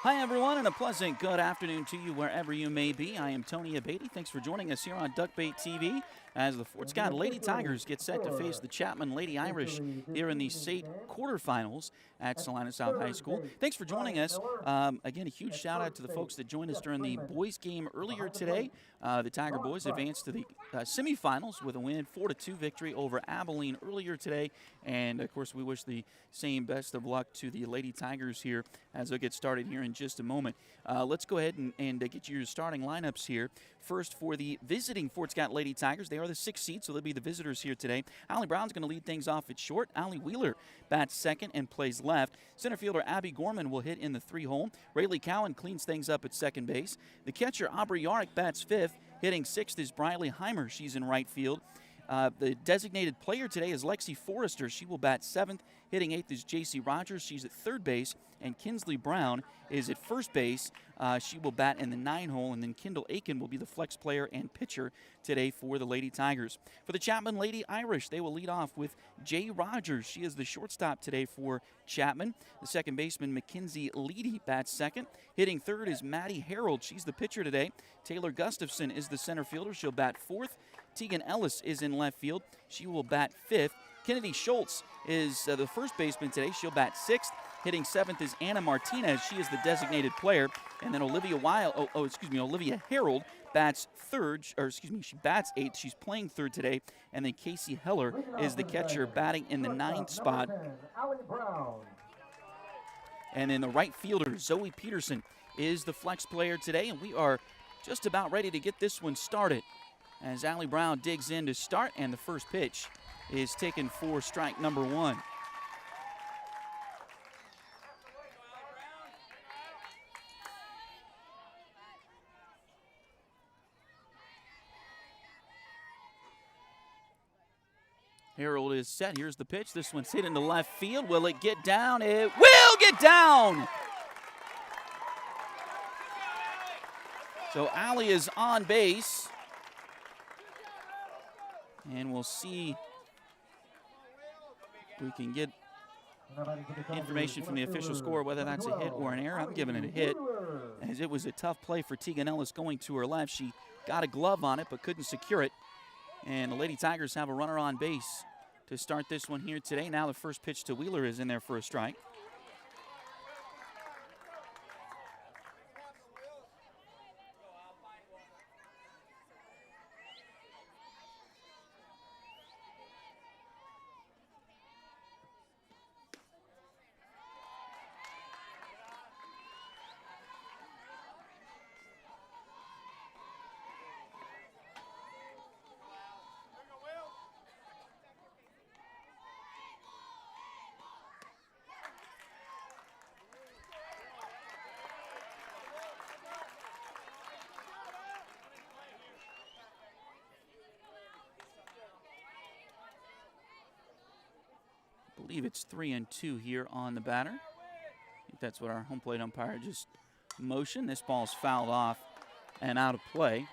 Hi, everyone, and a pleasant good afternoon to you wherever you may be. I am Tony Abatey. Thanks for joining us here on Duckbait TV as the Fort Scott Lady Tigers get set to face the Chapman Lady Irish here in the state quarterfinals at Salina South High School. Thanks for joining us. Again, a huge shout out to the folks that joined us during the boys game earlier today. The Tiger boys advanced to the semifinals with a win, 4-2 victory over Abilene earlier today. And, of course, we wish the same best of luck to the Lady Tigers here as they get started here in just a moment. Let's go ahead and get you your starting lineups here. First, for the visiting Fort Scott Lady Tigers, they are the 6th seed, so they'll be the visitors here today. Allie Brown's going to lead things off at short. Allie Wheeler bats second and plays left. Center fielder Abby Gorman will hit in the 3-hole. Rayleigh Cowan cleans things up at second base. The catcher Aubrey Yarick bats fifth. Hitting 6th is Briley Heimer. She's in right field. The designated player today is Lexi Forrester. She will bat 7th. Hitting 8th is J.C. Rogers. She's at third base. And Kinsley Brown is at first base. She will bat in the 9-hole. And then Kendall Aiken will be the flex player and pitcher today for the Lady Tigers. For the Chapman Lady Irish, they will lead off with Jay Rogers. She is the shortstop today for Chapman. The second baseman, Mackenzie Leedy, bats second. Hitting third is Maddie Harold. She's the pitcher today. Taylor Gustafson is the center fielder. She'll bat fourth. Tegan Ellis is in left field. She will bat fifth. Kennedy Schultz is the first baseman today. She'll bat sixth. Hitting seventh is Anna Martinez. She is the designated player. And then Olivia Harold bats third, she bats eighth. She's playing third today. And then Casey Heller is the catcher, batting in the 9th spot. And then the right fielder, Zoe Peterson, is the flex player today. And we are just about ready to get this one started as Allie Brown digs in to start, and the first pitch is taken for strike number 1. Harold is set. Here's the pitch. This one's hit into left field. Will it get down? It will get down! So Allie is on base. And we'll see if we can get information from the official score whether that's a hit or an error. I'm giving it a hit, as it was a tough play for Tegan Ellis going to her left. She got a glove on it but couldn't secure it. And the Lady Tigers have a runner on base to start this one here today. Now the first pitch to Wheeler is in there for a strike. I believe it's 3-2 here on the batter. I think that's what our home plate umpire just motioned. This ball's fouled off and out of play.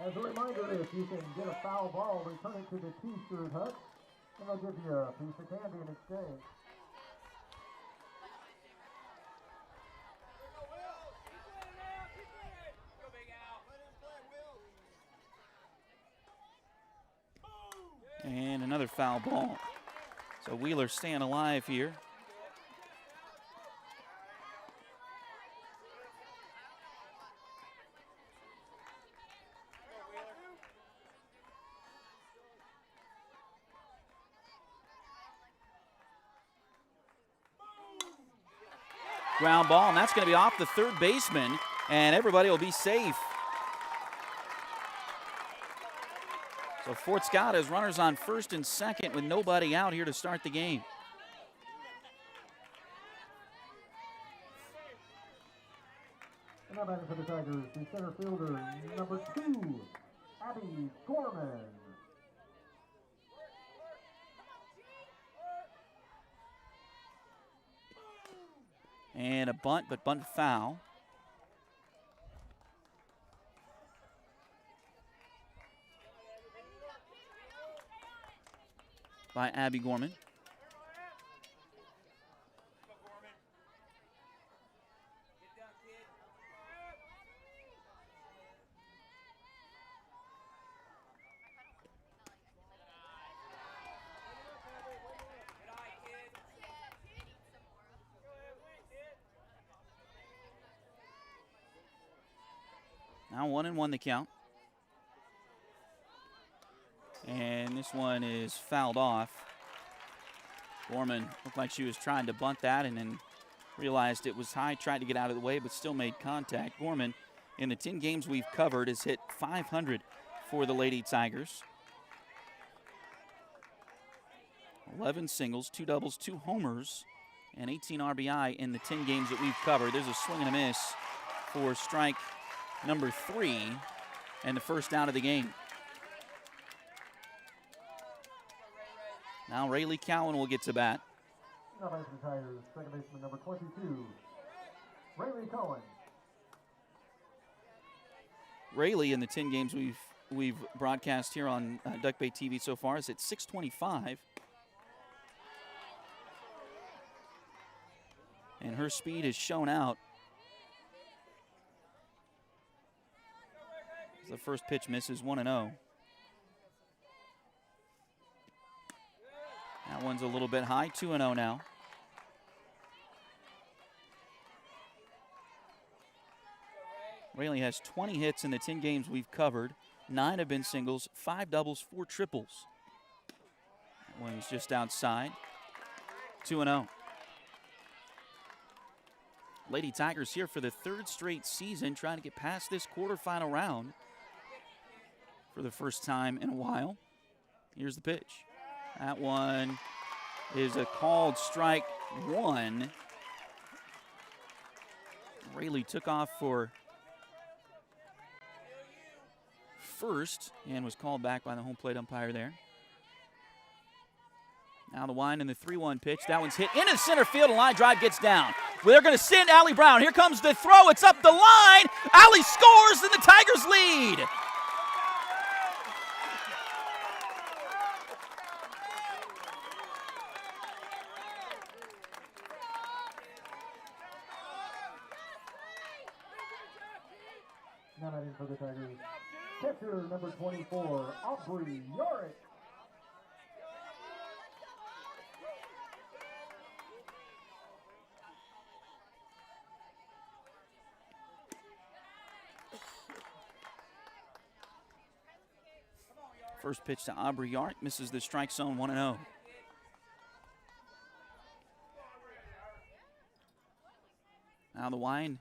As a reminder, if you can get a foul ball, return it to the T-shirt hut, and they'll give you a piece of candy in exchange. And another foul ball. So Wheeler staying alive here. Ground ball, and that's going to be off the third baseman, and everybody will be safe. So Fort Scott has runners on first and second with nobody out here to start the game. And now back for the Tigers, the center fielder, number 2, Abby Gorman. And a bunt, but bunt foul. By Abby Gorman. Now 1-1 the count. And this one is fouled off. Gorman looked like she was trying to bunt that and then realized it was high, tried to get out of the way, but still made contact. Gorman, in the 10 games we've covered, has hit .500 for the Lady Tigers. 11 singles, 2 doubles, 2 homers, and 18 RBI in the 10 games that we've covered. There's a swing and a miss for strike number 3 and the first out of the game. Now Rayleigh Cowan will get to bat. Now back to the Tigers, second baseman number 22, Rayleigh Cowan. Rayleigh, in the 10 games we've broadcast here on Duck Bay TV so far, is at .625. And her speed has shown out. The first pitch misses, 1-0. That one's a little bit high, 2-0 now. Rayleigh has 20 hits in the 10 games we've covered. 9 have been singles, 5 doubles, 4 triples. That one's just outside, 2-0. Lady Tigers here for the 3rd straight season, trying to get past this quarterfinal round for the first time in a while. Here's the pitch. That one is a called strike 1. Rayleigh took off for first and was called back by the home plate umpire there. Now the wind and the 3-1 pitch. That one's hit into center field, and line drive gets down. They're going to send Allie Brown. Here comes the throw. It's up the line. Allie scores, and the Tigers lead. Now batting for the Tigers, catcher number 24, Aubrey Yorick. First pitch to Aubrey Yorick, misses the strike zone, 1-0. Now the wind.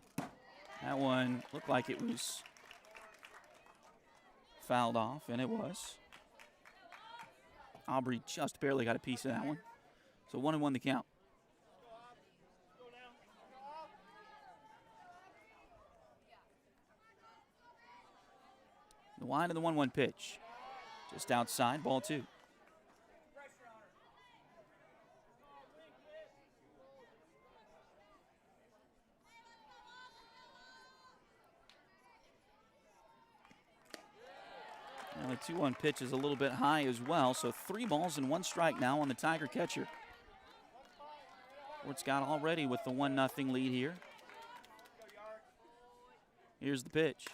That one looked like it was fouled off, and it was. Aubrey just barely got a piece of that one. So 1-1 the count. The wind of the 1-1 pitch. Just outside, ball 2. And the 2-1 pitch is a little bit high as well, so 3 balls and 1 strike now on the Tiger catcher. Fort Scott already with the 1-0 lead here. Here's the pitch.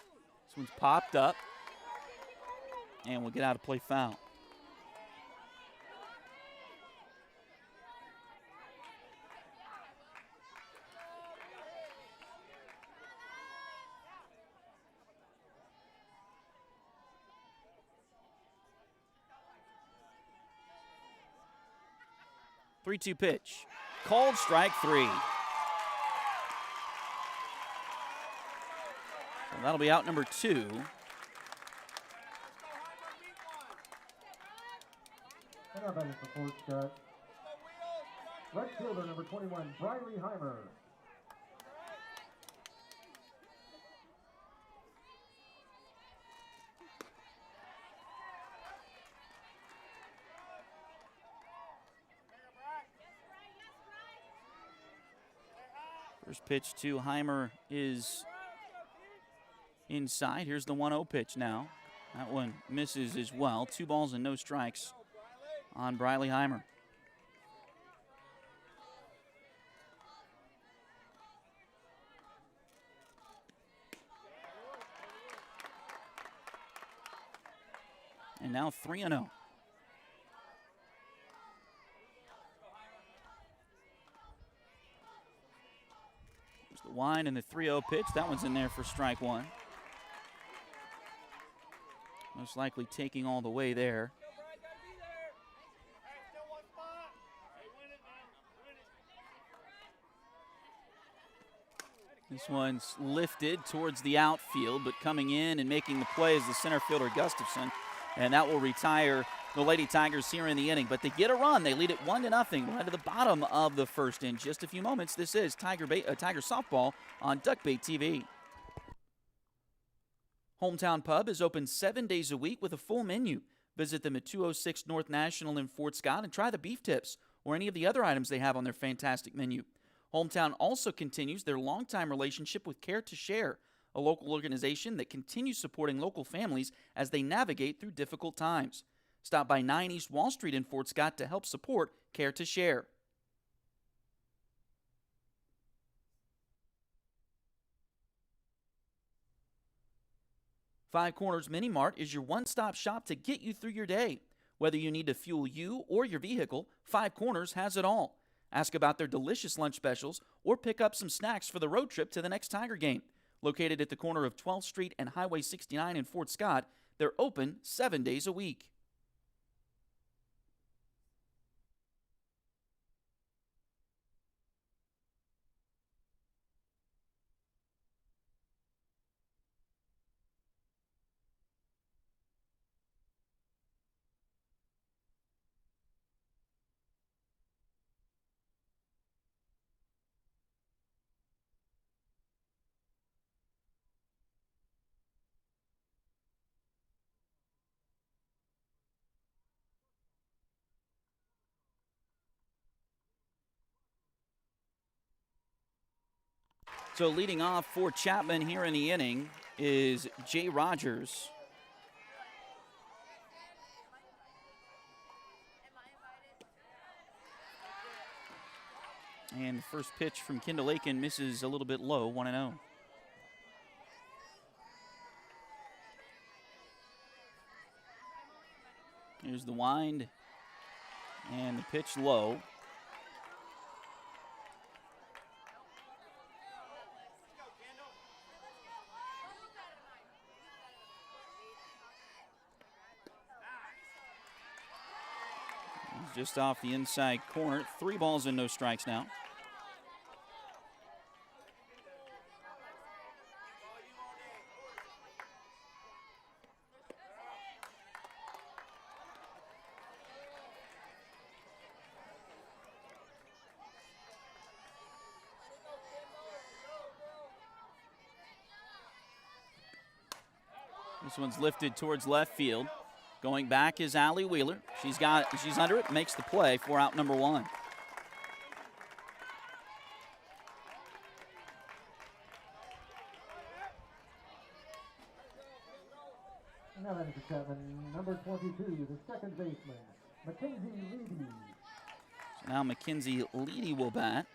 This one's popped up. And we'll get out of play foul. Three-two pitch. Called strike 3. So that'll be out number 2. And now batting for Fort Scott, right fielder number 21, Briley Heimer. First pitch to Heimer is inside. Here's the 1-0 pitch now. That one misses as well. 2 balls and no strikes on Briley Heimer. And now 3-0. There's the wind and the 3-0 pitch. That one's in there for strike 1. Most likely taking all the way there. This one's lifted towards the outfield, but coming in and making the play is the center fielder, Gustafson. And that will retire the Lady Tigers here in the inning. But they get a run. They lead it 1-0. Right to the bottom of the first in just a few moments. This is Tiger Softball on Duckbait TV. Hometown Pub is open 7 days a week with a full menu. Visit them at 206 North National in Fort Scott and try the beef tips or any of the other items they have on their fantastic menu. Hometown also continues their longtime relationship with Care to Share, a local organization that continues supporting local families as they navigate through difficult times. Stop by 9 East Wall Street in Fort Scott to help support Care to Share. Five Corners Mini Mart is your one-stop shop to get you through your day. Whether you need to fuel you or your vehicle, Five Corners has it all. Ask about their delicious lunch specials or pick up some snacks for the road trip to the next Tiger game. Located at the corner of 12th Street and Highway 69 in Fort Scott, they're open 7 days a week. So leading off for Chapman here in the inning is Jay Rogers. And the first pitch from Kendall Aiken misses a little bit low, 1-0. Here's the wind and the pitch low. Just off the inside corner. 3 balls and no strikes now. This one's lifted towards left field. Going back is Allie Wheeler. She's under it, makes the play for out number 1. Now that is the Chapman, number 22, the second baseman, Mackenzie Leedy. So now Mackenzie Leedy will bat.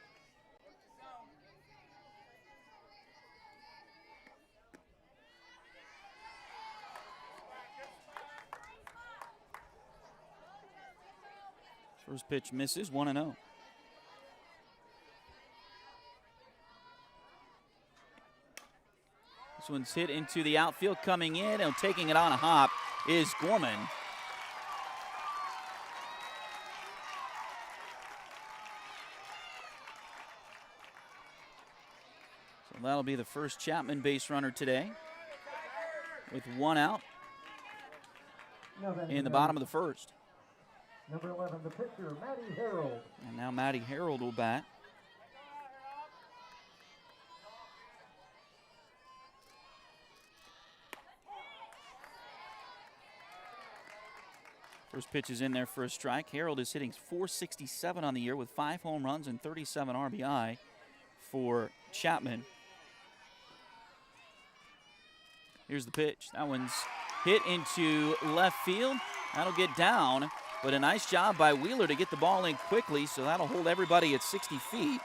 First pitch misses, 1-0. This one's hit into the outfield, coming in and taking it on a hop is Gorman. So that'll be the first Chapman base runner today with 1 out in the bottom of the first. Number 11, the pitcher, Maddie Harold. And now Maddie Harold will bat. First pitch is in there for a strike. Harold is hitting .467 on the year with 5 home runs and 37 RBI for Chapman. Here's the pitch. That one's hit into left field. That'll get down. But a nice job by Wheeler to get the ball in quickly, so that'll hold everybody at 60 feet.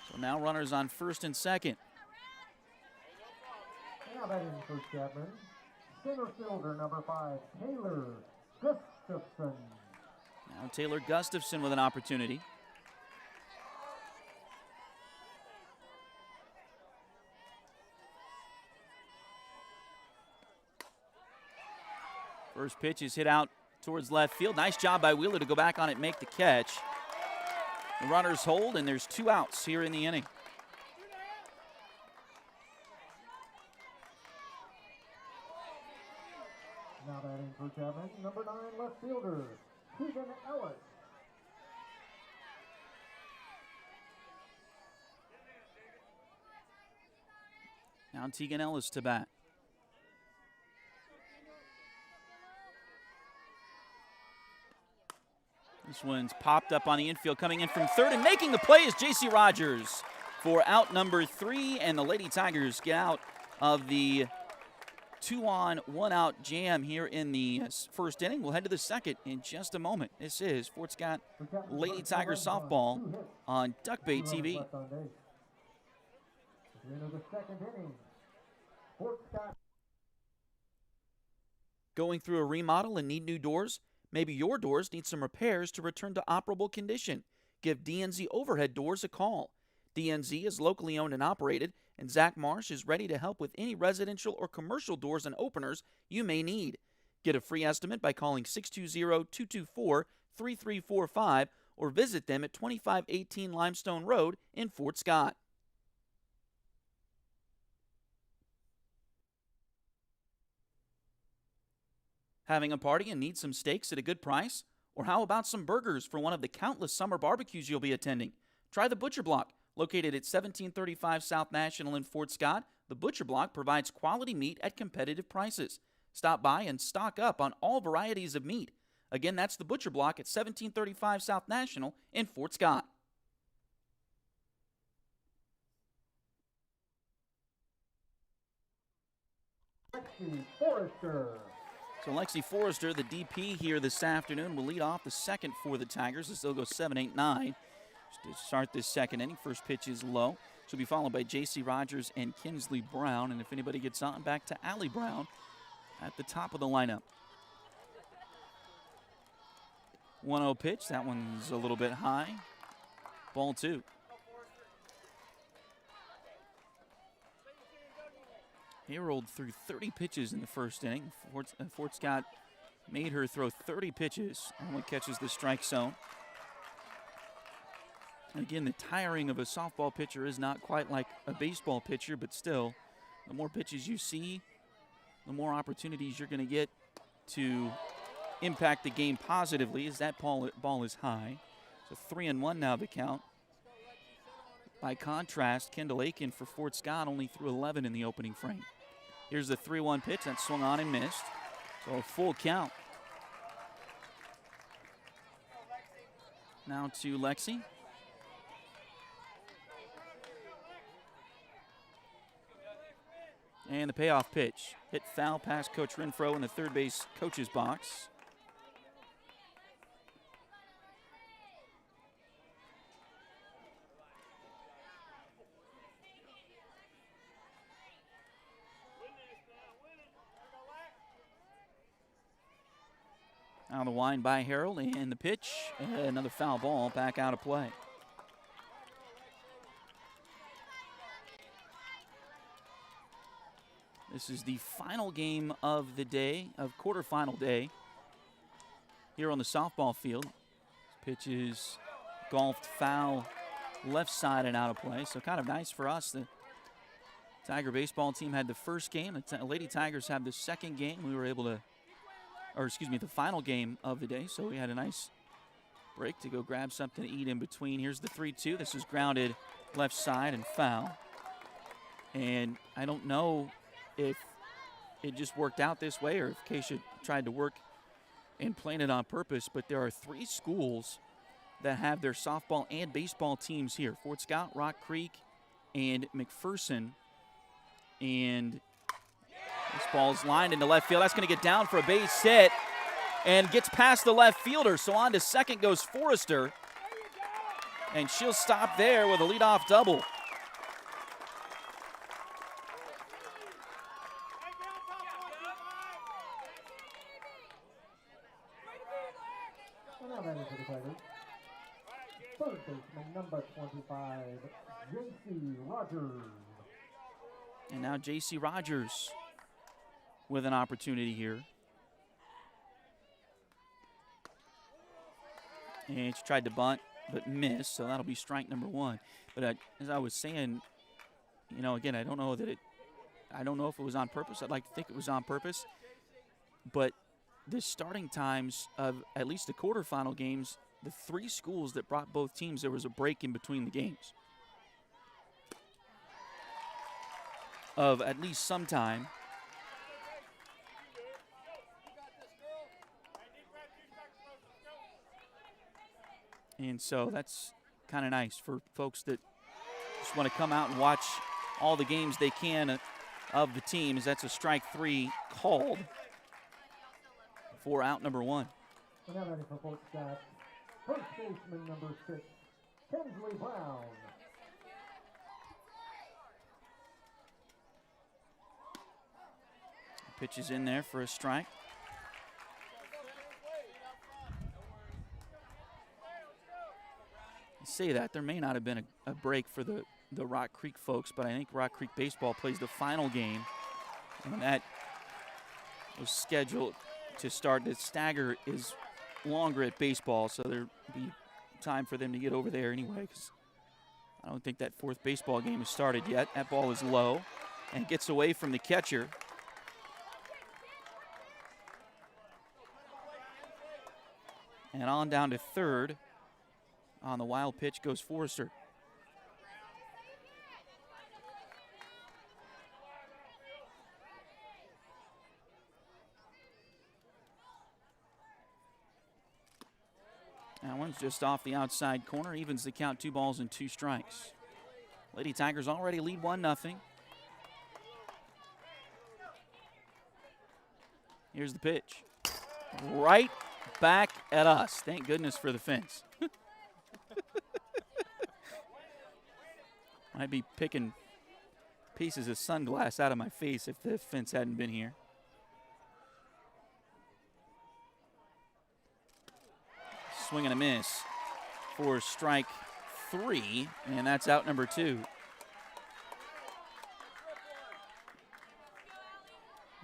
So now runners on first and second. Now batting for Chapman, center fielder number 5, Taylor Gustafson. Now Taylor Gustafson with an opportunity. First pitch is hit out towards left field. Nice job by Wheeler to go back on it and make the catch. The runners hold, and there's 2 outs here in the inning. Now batting for Chapman, number 9 left fielder, Keegan Ellis. Now Tegan Ellis to bat. This one's popped up on the infield, coming in from third, and making the play is J.C. Rogers for out number 3, and the Lady Tigers get out of the 2-on, 1-out jam here in the first inning. We'll head to the second in just a moment. This is Fort Scott Lady Tigers softball on Duckbait TV. Into the second inning, Fort Scott. Going through a remodel and need new doors? Maybe your doors need some repairs to return to operable condition. Give DNZ Overhead Doors a call. DNZ is locally owned and operated, and Zach Marsh is ready to help with any residential or commercial doors and openers you may need. Get a free estimate by calling 620-224-3345 or visit them at 2518 Limestone Road in Fort Scott. Having a party and need some steaks at a good price? Or how about some burgers for one of the countless summer barbecues you'll be attending? Try the Butcher Block. Located at 1735 South National in Fort Scott, the Butcher Block provides quality meat at competitive prices. Stop by and stock up on all varieties of meat. Again, that's the Butcher Block at 1735 South National in Fort Scott. Lexi Forrester. So Lexi Forrester, the DP here this afternoon, will lead off the second for the Tigers as they'll go 7-8-9 to start this second inning. First pitch is low. She'll be followed by J.C. Rogers and Kinsley Brown. And if anybody gets on, back to Allie Brown at the top of the lineup. 1-0 pitch. That one's a little bit high. Ball 2. He rolled through 30 pitches in the first inning. Fort Scott made her throw 30 pitches. Only catches the strike zone. Again, the tiring of a softball pitcher is not quite like a baseball pitcher, but still, the more pitches you see, the more opportunities you're going to get to impact the game positively as that ball is high. So 3-1 now the count. By contrast, Kendall Aiken for Fort Scott only threw 11 in the opening frame. Here's the 3-1 pitch that swung on and missed. So a full count. Now to Lexi. And the payoff pitch. Hit foul past Coach Renfro in the third base coach's box. Now the wind by Harrell and the pitch. Another foul ball back out of play. This is the final game of the day, of quarterfinal day, here on the softball field. Pitch is golfed foul left side and out of play. So kind of nice for us. The Tiger baseball team had the first game. The Lady Tigers have the second game. We were able to, the final game of the day. So we had a nice break to go grab something to eat in between. Here's the 3-2. This is grounded left side and foul. And I don't know if it just worked out this way or if Keisha tried to work and plan it on purpose, but there are 3 schools that have their softball and baseball teams here. Fort Scott, Rock Creek, and McPherson. And this ball's lined into left field. That's going to get down for a base hit and gets past the left fielder. So on to second goes Forrester. And she'll stop there with a leadoff double. Third baseman, number 25, J.C. Rogers. And now J.C. Rogers with an opportunity here. And she tried to bunt, but missed, so that'll be strike number 1. But as I was saying, again, I don't know if it was on purpose. I'd like to think it was on purpose. But the starting times of at least the quarterfinal games, the 3 schools that brought both teams, there was a break in between the games of at least some time. And so that's kind of nice for folks that just want to come out and watch all the games they can of the teams. That's a strike 3 called for out number 1. We're now ready for Fort Scott. First baseman number 6, Kinsley Brown. Pitch is in there for a strike. I say that, there may not have been a break for the Rock Creek folks, but I think Rock Creek baseball plays the final game, and that was scheduled to start. The stagger is longer at baseball, so there'll be time for them to get over there anyway, because I don't think that 4th baseball game has started yet. That ball is low and gets away from the catcher. And on down to 3rd. On the wild pitch goes Forrester. That one's just off the outside corner, evens the count, 2 balls and 2 strikes. Lady Tigers already lead 1-0. Here's the pitch. Right back at us. Thank goodness for the fence. I'd be picking pieces of sunglass out of my face if the fence hadn't been here. Swing and a miss for strike 3, and that's out number 2.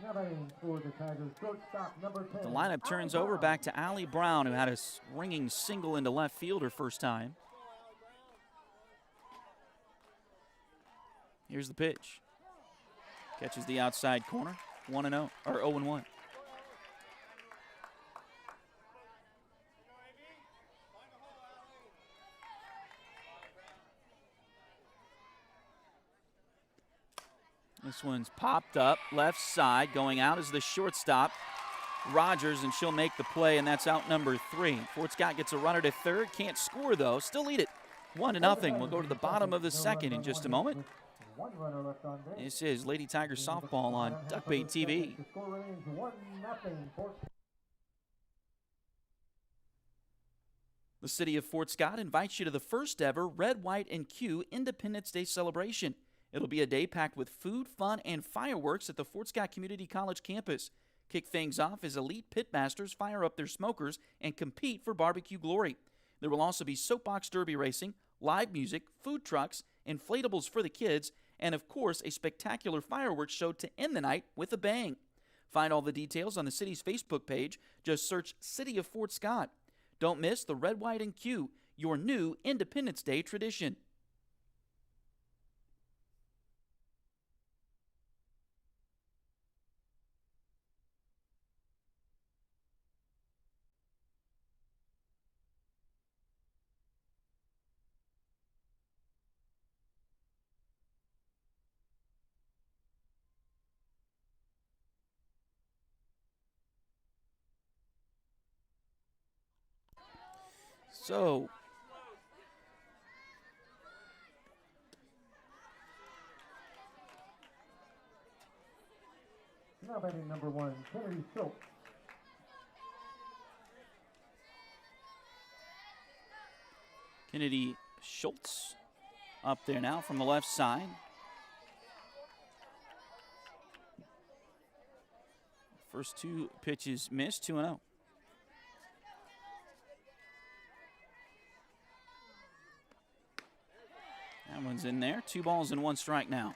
Now batting for the Tigers, shortstop number 10. The lineup turns over back to Allie Brown, who had a ringing single into left field her first time. Here's the pitch. Catches the outside corner. 1-0 or 0-1. This one's popped up left side. Going out is the shortstop, Rogers, and she'll make the play, and that's out number 3. Fort Scott gets a runner to 3rd. Can't score, though. Still lead it 1-0. We'll go to the bottom of the 2nd in just a moment. This is Lady Tigers softball on Duckbait TV. The city of Fort Scott invites you to the first ever Red, White, and Q Independence Day celebration. It'll be a day packed with food, fun, and fireworks at the Fort Scott Community College campus. Kick things off as elite pitmasters fire up their smokers and compete for barbecue glory. There will also be soapbox derby racing, live music, food trucks, inflatables for the kids, and of course a spectacular fireworks show to end the night with a bang. Find all the details on the city's Facebook page. Just search City of Fort Scott. Don't miss the Red, White, and Q, your new Independence Day tradition. So, now batting number 1, Kennedy Schultz. Kennedy Schultz up there now from the left side. First 2 pitches missed, 2-0. That one's in there. 2 balls and 1 strike now.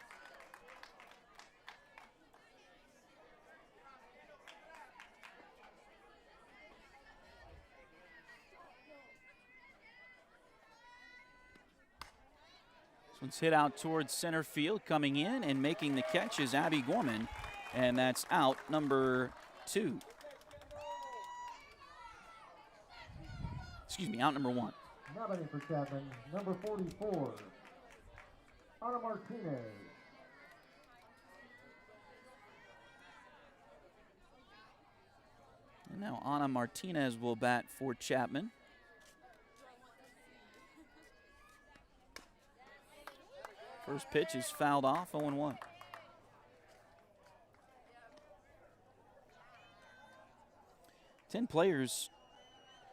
One's hit out towards center field. Coming in and making the catch is Abby Gorman, and that's out number 2. Excuse me, out number 1. Now batting for Chapman, number 44, Ana Martinez. And now Ana Martinez will bat for Chapman. First pitch is fouled off, 0-1. Ten players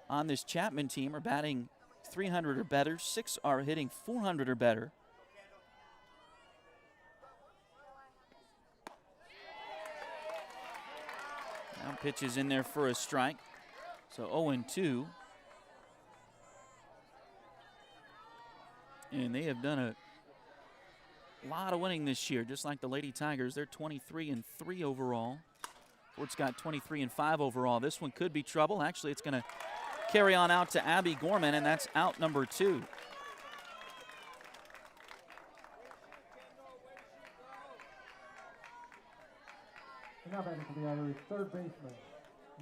on this Chapman team are batting .300 or better. 6 are hitting .400 or better. Now pitch is in there for a strike. So 0-2. And they have done a lot of winning this year, just like the Lady Tigers. They're 23-3 overall. Fort's got 23-5 overall. This one could be trouble. Actually, it's going to carry on out to Abby Gorman, and that's out number 2. And now batting for the Irish, third baseman,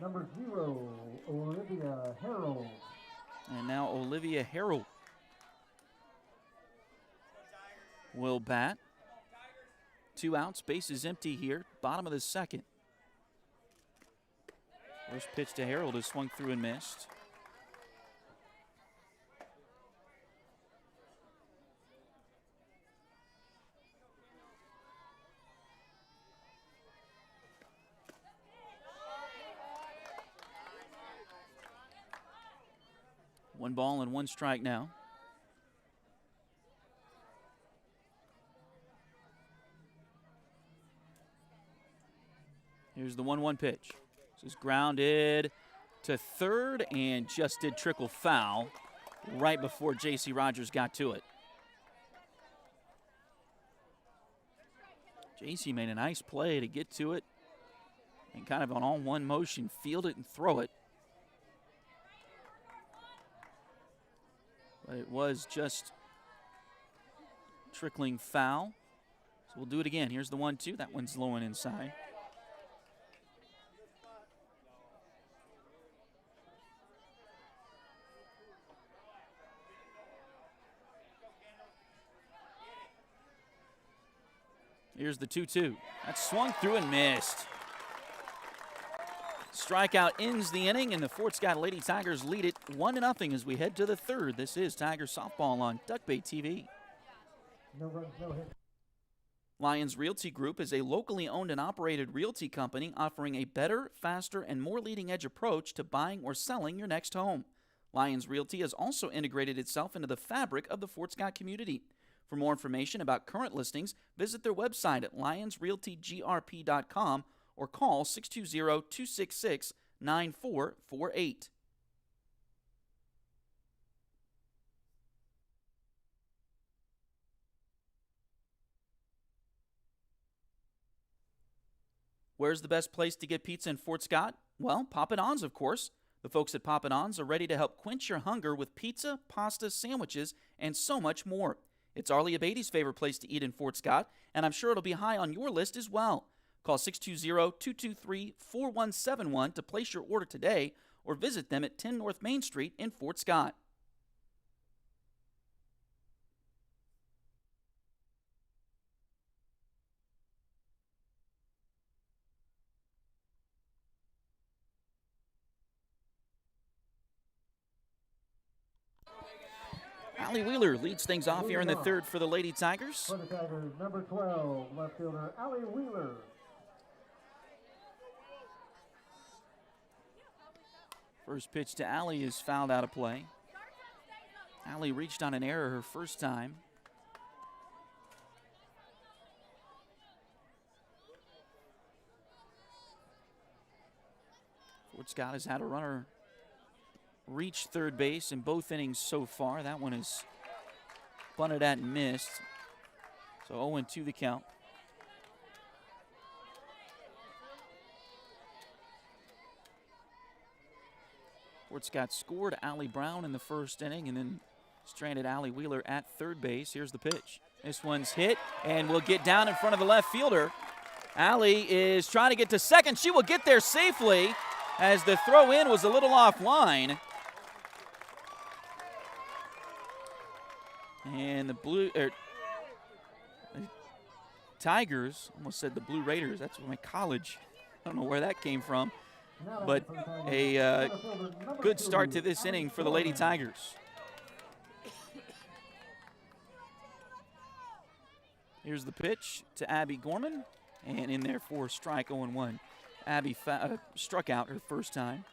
number 0, Olivia Harold. And now Olivia Harold will bat. 2 outs, base is empty here, bottom of the second. First pitch to Harold is swung through and missed. One ball and 1 strike now. Here's the 1-1 pitch. This is grounded to third and just did trickle foul right before J.C. Rogers got to it. J.C. made a nice play to get to it and kind of an all-one motion, field it and throw it. But it was just trickling foul. So we'll do it again. Here's the 1-2. That one's low and inside. Here's the 2-2. That's swung through and missed. Strikeout ends the inning, and the Fort Scott Lady Tigers lead it 1-0 as we head to the third. This is Tiger Softball on Duck Bay TV. No runs, no hits. Lions Realty Group is a locally owned and operated realty company offering a better, faster, and more leading-edge approach to buying or selling your next home. Lions Realty has also integrated itself into the fabric of the Fort Scott community. For more information about current listings, visit their website at lionsrealtygrp.com or call 620-266-9448. Where's the best place to get pizza in Fort Scott? Well, Papa Don's, of course. The folks at Papa Don's are ready to help quench your hunger with pizza, pasta, sandwiches, and so much more. It's Arlie Abate's favorite place to eat in Fort Scott, and I'm sure it'll be high on your list as well. Call 620-223-4171 to place your order today or visit them at 10 North Main Street in Fort Scott. Allie Wheeler leads things off here in the third for the Lady Tigers. For the Tigers, number 12, left fielder Allie Wheeler. First pitch to Allie is fouled out of play. Allie reached on an error her first time. Fort Scott has had a runner reach third base in both innings so far. That one is bunted at and missed. So 0-2 the count. Fort Scott scored Allie Brown in the first inning and then stranded Allie Wheeler at third base. Here's the pitch. This one's hit and will get down in front of the left fielder. Allie is trying to get to second. She will get there safely as the throw in was a little offline. And the Tigers, almost said the Blue Raiders. That's my college. I don't know where that came from. But a good start to this inning for the Lady Tigers. Here's the pitch to Abby Gorman. And in there for a strike, 0-1. Abby struck out her first time.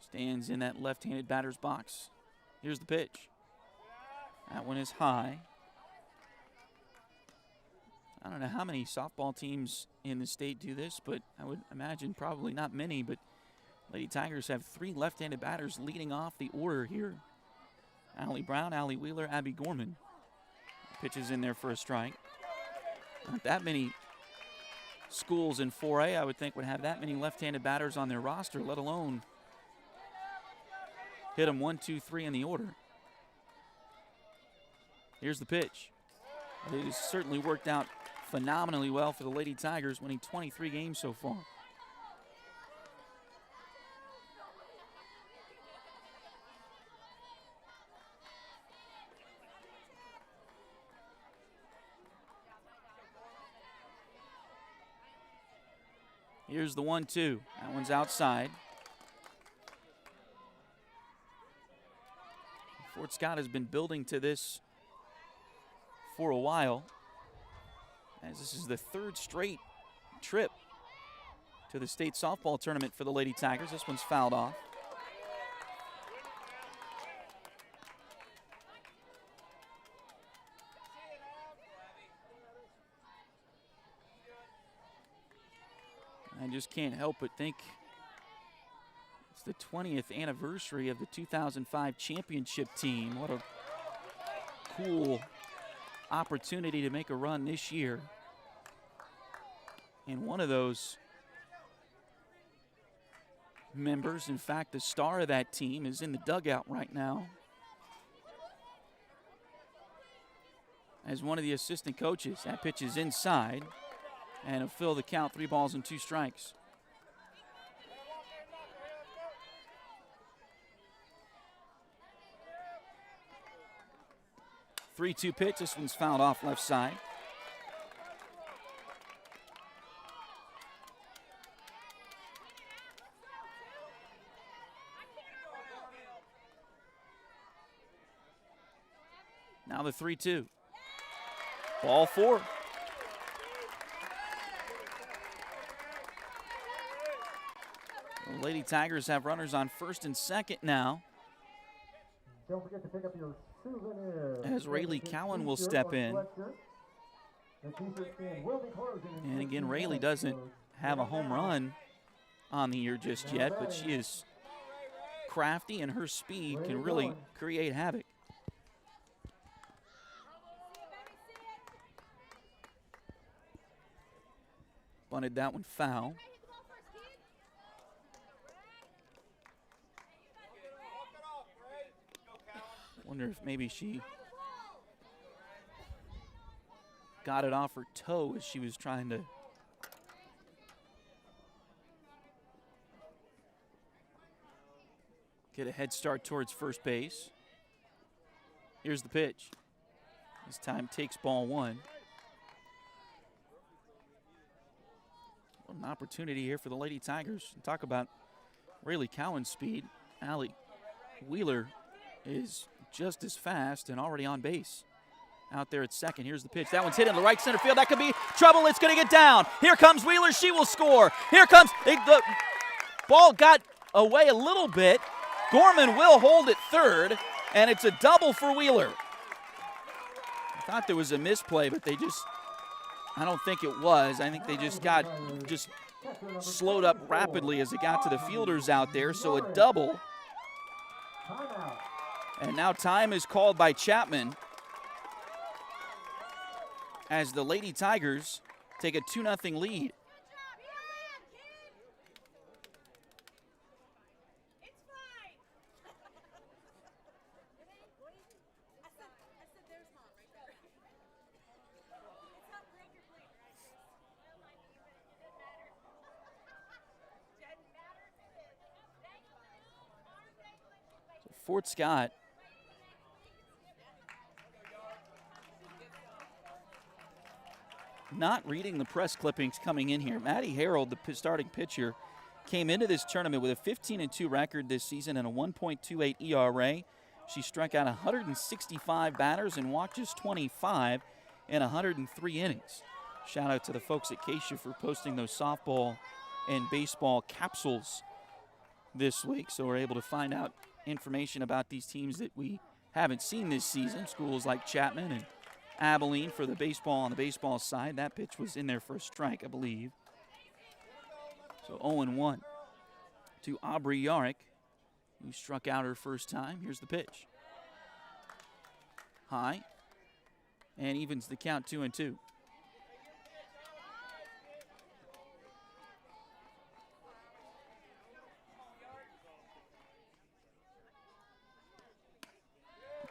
Stands in that left-handed batter's box. Here's the pitch. That one is high. I don't know how many softball teams in the state do this, but I would imagine probably not many, but Lady Tigers have 3 left-handed batters leading off the order here. Allie Brown, Allie Wheeler, Abby Gorman. Pitches in there for a strike. Not that many schools in 4A, I would think, would have that many left-handed batters on their roster, let alone hit them 1, 2, 3 in the order. Here's the pitch. It has certainly worked out phenomenally well for the Lady Tigers, winning 23 games so far. Here's the 1-2. That one's outside. Fort Scott has been building to this for a while, as this is the 3rd straight trip to the state softball tournament for the Lady Tigers. This one's fouled off. I just can't help but think it's the 20th anniversary of the 2005 championship team. What a cool opportunity to make a run this year. And one of those members, in fact, the star of that team, is in the dugout right now as one of the assistant coaches. That pitch is inside. And it'll fill the count, 3 balls and 2 strikes. Three-two pitch. This one's fouled off left side. Now the 3-2. Ball 4. The Lady Tigers have runners on first and second now. Don't forget to pick up your souvenir. As Rayleigh Cowan will step in. And again, Rayleigh doesn't have a home run on the year just yet, but she is crafty and her speed can really create havoc. Bunted that one foul. Wonder if maybe she got it off her toe as she was trying to get a head start towards first base. Here's the pitch. This time takes ball 1. What an opportunity here for the Lady Tigers. And talk about Rayleigh Cowan's speed. Allie Wheeler is just as fast and already on base. Out there at second. Here's the pitch. That one's hit in the right center field. That could be trouble. It's going to get down. Here comes Wheeler. She will score. Here comes the ball got away a little bit. Gorman will hold it third, and it's a double for Wheeler. I thought there was a misplay, but I don't think it was. I think they just slowed up rapidly as it got to the fielders out there. So a double. And now time is called by Chapman as the Lady Tigers take a 2-0 lead. Fort Scott not reading the press clippings coming in here. Maddie Harold, the starting pitcher, came into this tournament with a 15-2 record this season and a 1.28 ERA. She struck out 165 batters and walked just 25 in 103 innings. Shout out to the folks at Keisha for posting those softball and baseball capsules this week, so we're able to find out information about these teams that we haven't seen this season. Schools like Chapman and Abilene for the baseball on the baseball side. That pitch was in there for a strike, I believe. So 0-1 to Aubrey Yarrick, who struck out her first time. Here's the pitch. High, and evens the count 2-2.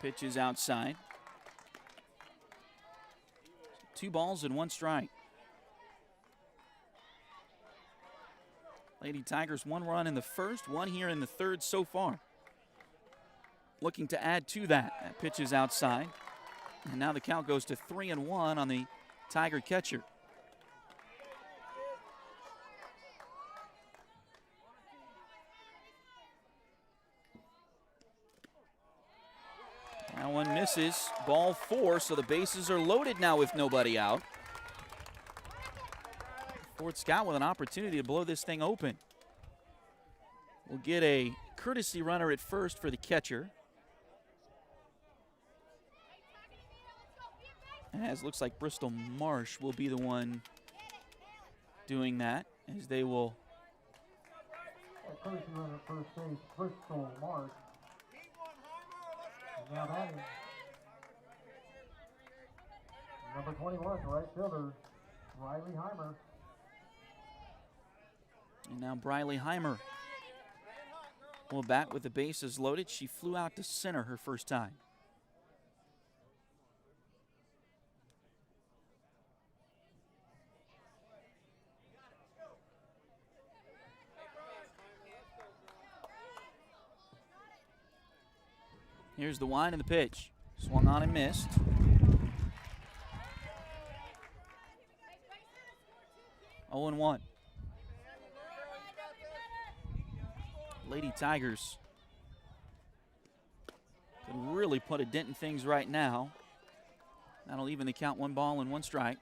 Pitch is outside. 2 balls and 1 strike. Lady Tigers 1 run in the first, 1 here in the third so far. Looking to add to that. That pitch is outside. And now the count goes to 3-1 on the Tiger catcher. That one misses. Ball 4, so the bases are loaded now with nobody out. Fort Scott with an opportunity to blow this thing open. We'll get a courtesy runner at first for the catcher. As looks like Bristol Marsh will be the one doing that, as they will. Courtesy runner at first base, Bristol Marsh. And now batting, number 21, right fielder, Riley Heimer. And now Briley Heimer will bat with the bases loaded. She flew out to center her first time. Here's the wind and the pitch. Swung on and missed. Oh and 1. Lady Tigers can really put a dent in things right now. That'll even the count, 1 ball and 1 strike.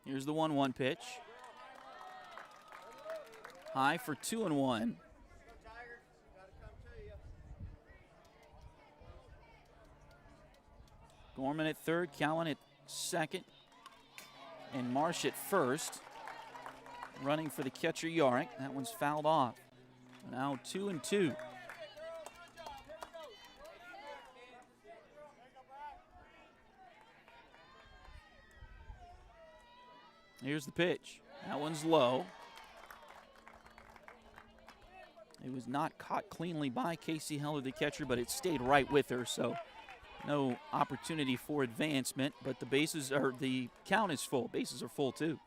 Here's the 1-1 pitch. High for 2-1. Gorman at third, Cowan at second, and Marsh at first. Running for the catcher, Yarrick. That one's fouled off. Now 2-2. Here's the pitch. That one's low. It was not caught cleanly by Casey Heller, the catcher, but it stayed right with her, so no opportunity for advancement, but the bases are, the count is full. Bases are full too.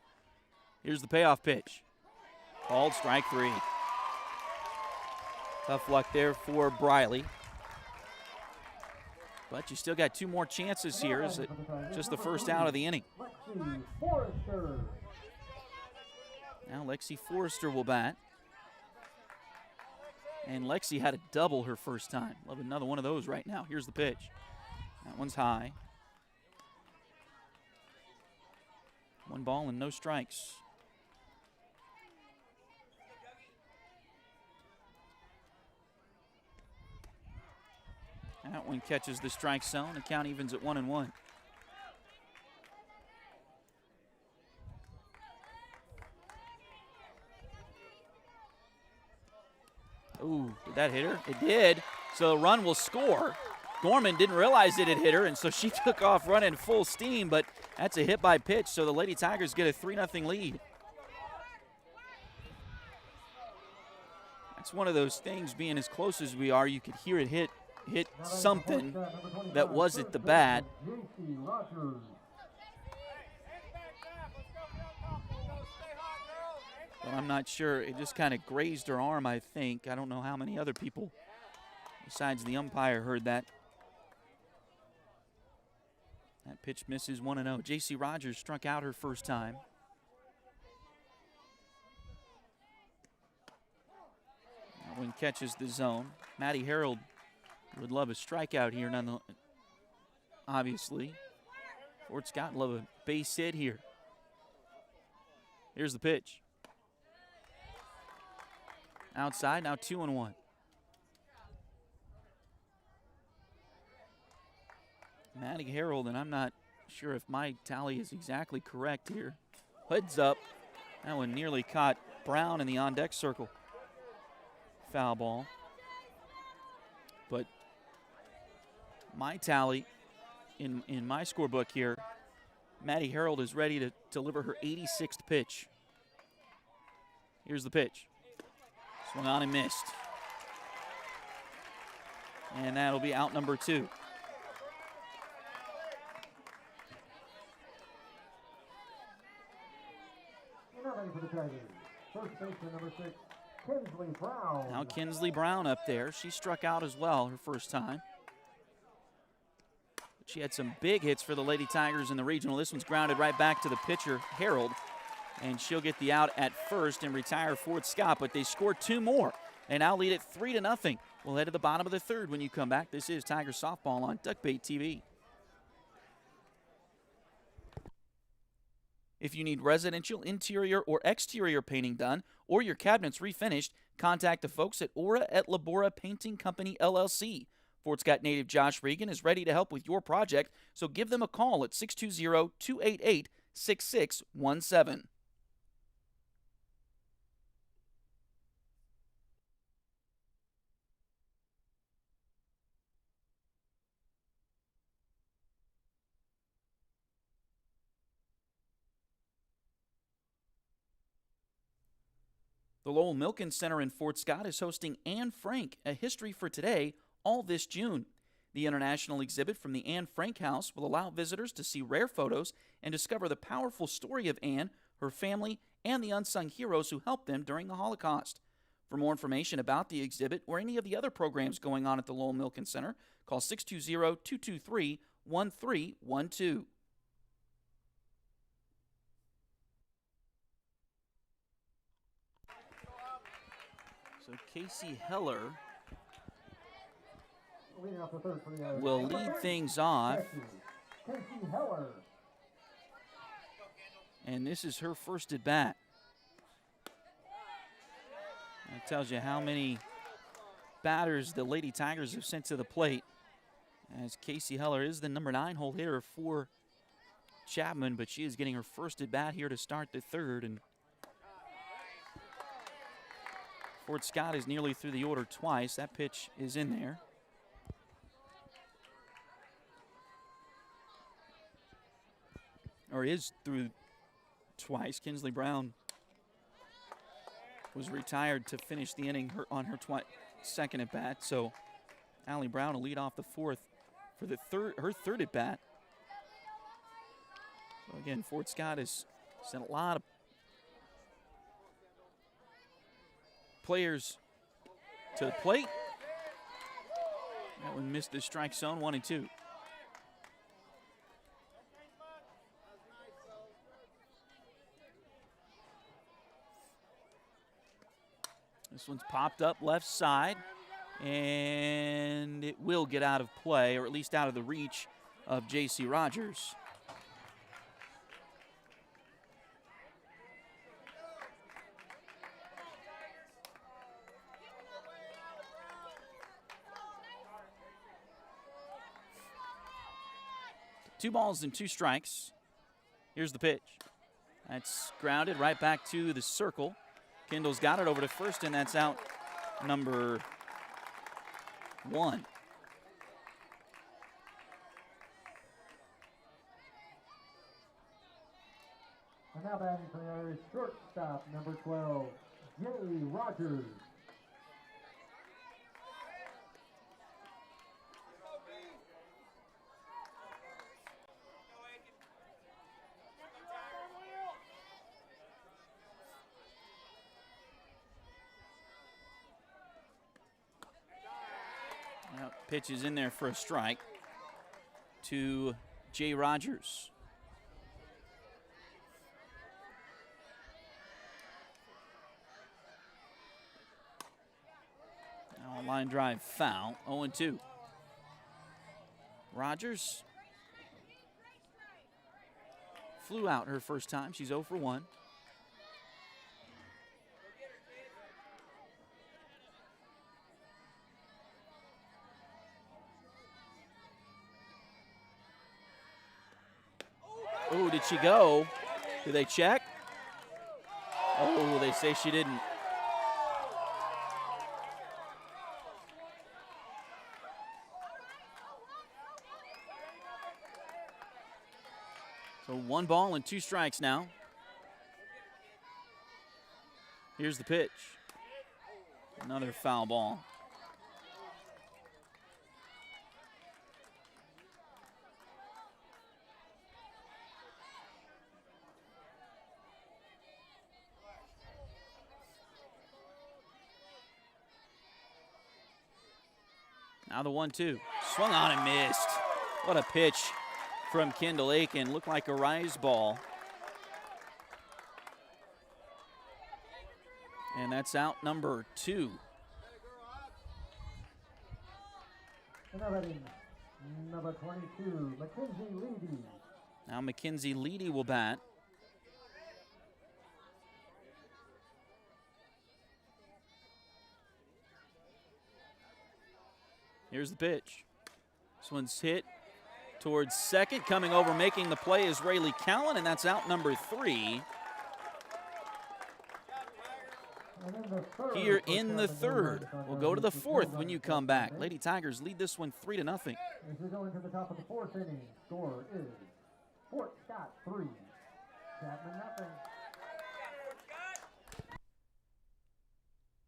Here's the payoff pitch. Called strike 3. Tough luck there for Briley. But you still got 2 more chances here. Is it just the first out of the inning? Now Lexi Forrester will bat. And Lexi had a double her first time. Love another one of those right now. Here's the pitch. That one's high. 1 ball and no strikes. That one catches the strike zone. The count evens at 1-1. Ooh, did that hit her? It did. So the run will score. Gorman didn't realize it had hit her, and so she took off running full steam, but that's a hit by pitch, so the Lady Tigers get a 3-0 lead. That's one of those things, being as close as we are, you could hear it hit something that wasn't the bat. But I'm not sure. It just kind of grazed her arm, I think. I don't know how many other people besides the umpire heard that. That pitch misses 1-0. J.C. Rogers struck out her first time. That one catches the zone. Maddie Harold would love a strikeout here, obviously. Fort Scott would love a base hit here. Here's the pitch. Outside, now 2-1. Maddie Harold, and I'm not sure if my tally is exactly correct here. Heads up. That one nearly caught Brown in the on-deck circle. Foul ball. But my tally in my scorebook here, Maddie Harold is ready to deliver her 86th pitch. Here's the pitch. Swung on and missed. And that'll be out number 2. First baseman number 6, Kinsley Brown. Now Kinsley Brown up there. She struck out as well her first time. But she had some big hits for the Lady Tigers in the regional. This one's grounded right back to the pitcher, Harold. And she'll get the out at first and retire Fort Scott. But they scored 2 more. They now lead it 3-0. We'll head to the bottom of the third when you come back. This is Tiger Softball on Duckbait TV. If you need residential interior or exterior painting done or your cabinets refinished, contact the folks at Aura et Labora Painting Company, LLC. Fort Scott native Josh Regan is ready to help with your project, so give them a call at 620-288-6617. The Lowell Milken Center in Fort Scott is hosting Anne Frank, A History for Today, all this June. The international exhibit from the Anne Frank House will allow visitors to see rare photos and discover the powerful story of Anne, her family, and the unsung heroes who helped them during the Holocaust. For more information about the exhibit or any of the other programs going on at the Lowell Milken Center, call 620-223-1312. So Casey Heller will lead things off. Casey Heller. And this is her first at bat. That tells you how many batters the Lady Tigers have sent to the plate. As Casey Heller is the number 9 hole hitter for Chapman, but she is getting her first at bat here to start the third. And Fort Scott is nearly through the order twice. That pitch is in there. Or is through twice. Kinsley Brown was retired to finish the inning on her second at bat. So Allie Brown will lead off the fourth for her third at bat. So again, Fort Scott has sent a lot of players to the plate. That one missed the strike zone, 1-2. This one's popped up left side, and it will get out of play, or at least out of the reach of J.C. Rogers. Two balls and 2 strikes. Here's the pitch. That's grounded right back to the circle. Kendall's got it over to first, and that's out number 1. And now batting for the Irish shortstop, number 12, Jay Rogers. Pitch is in there for a strike to Jay Rogers. Now a line drive foul, 0-2. Rogers flew out her first time. She's 0 for 1. Oh, did she go? Do they check? Oh, they say she didn't. So 1 ball and 2 strikes now. Here's the pitch. Another foul ball. Now the 1-2. Swung on and missed. What a pitch from Kendall Aiken. Looked like a rise ball. And that's out number 2. Number 22, Mackenzie Leedy. Now Mackenzie Leedy will bat. Here's the pitch. This one's hit towards second. Coming over, making the play is Rayleigh Callan, and that's out number 3. Here in the third. We'll go to the 4th when you come back. Lady Tigers lead this one 3-0. As we go into the top of the 4th inning, score is Fort Scott 3, Chapman nothing.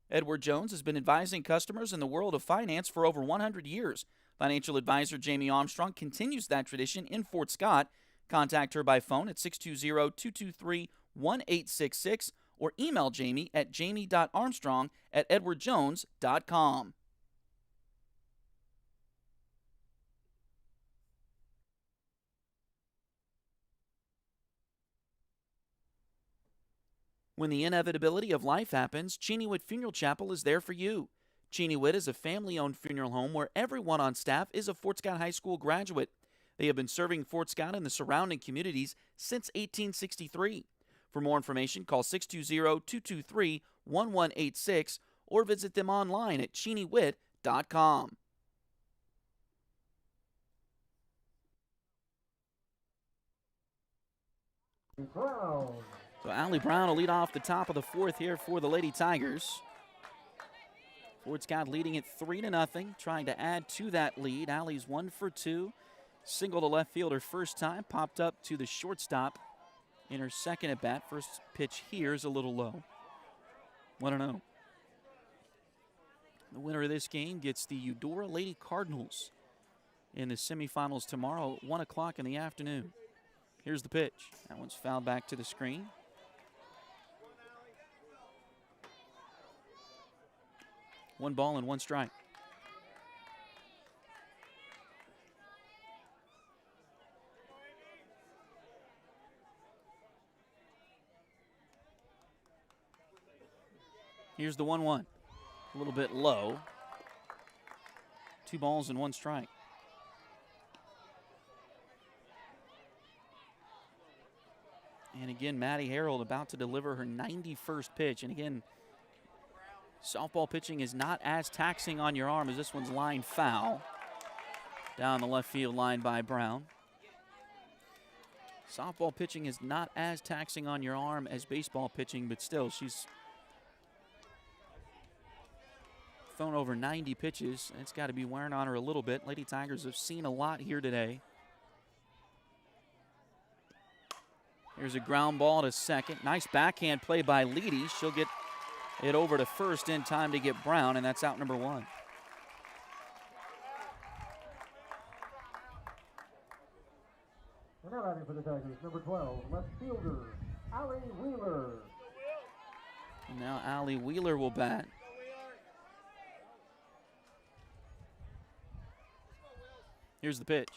Edward Jones has been advising customers in the world of finance for over 100 years. Financial advisor Jamie Armstrong continues that tradition in Fort Scott. Contact her by phone at 620-223-1866 or email Jamie at jamie.armstrong@edwardjones.com. When the inevitability of life happens, Cheney Witt Funeral Chapel is there for you. Cheney Witt is a family-owned funeral home where everyone on staff is a Fort Scott High School graduate. They have been serving Fort Scott and the surrounding communities since 1863. For more information, call 620-223-1186 or visit them online at cheneywitt.com. Brown. So Allie Brown will lead off the top of the 4th here for the Lady Tigers. Fort Scott leading it 3-0, trying to add to that lead. Allie's 1 for 2. Single to left field her first time, popped up to the shortstop in her second at bat. First pitch here is a little low. 1-0. The winner of this game gets the Eudora Lady Cardinals in the semifinals tomorrow at 1 o'clock in the afternoon. Here's the pitch. That one's fouled back to the screen. One ball and 1 strike. Here's the 1-1. A little bit low. 2 balls and 1 strike. And again, Maddie Harold about to deliver her 91st pitch. And again, softball pitching is not as taxing on your arm as this one's line foul. Down the left field line by Brown. Softball pitching is not as taxing on your arm as baseball pitching, but still, she's thrown over 90 pitches. It's got to be wearing on her a little bit. Lady Tigers have seen a lot here today. Here's a ground ball to second. Nice backhand play by Leedy. She'll get it over to first in time to get Brown, and that's out number 1. And now batting for the Tigers, number 12, left fielder, Allie Wheeler. And now Allie Wheeler will bat. Here's the pitch.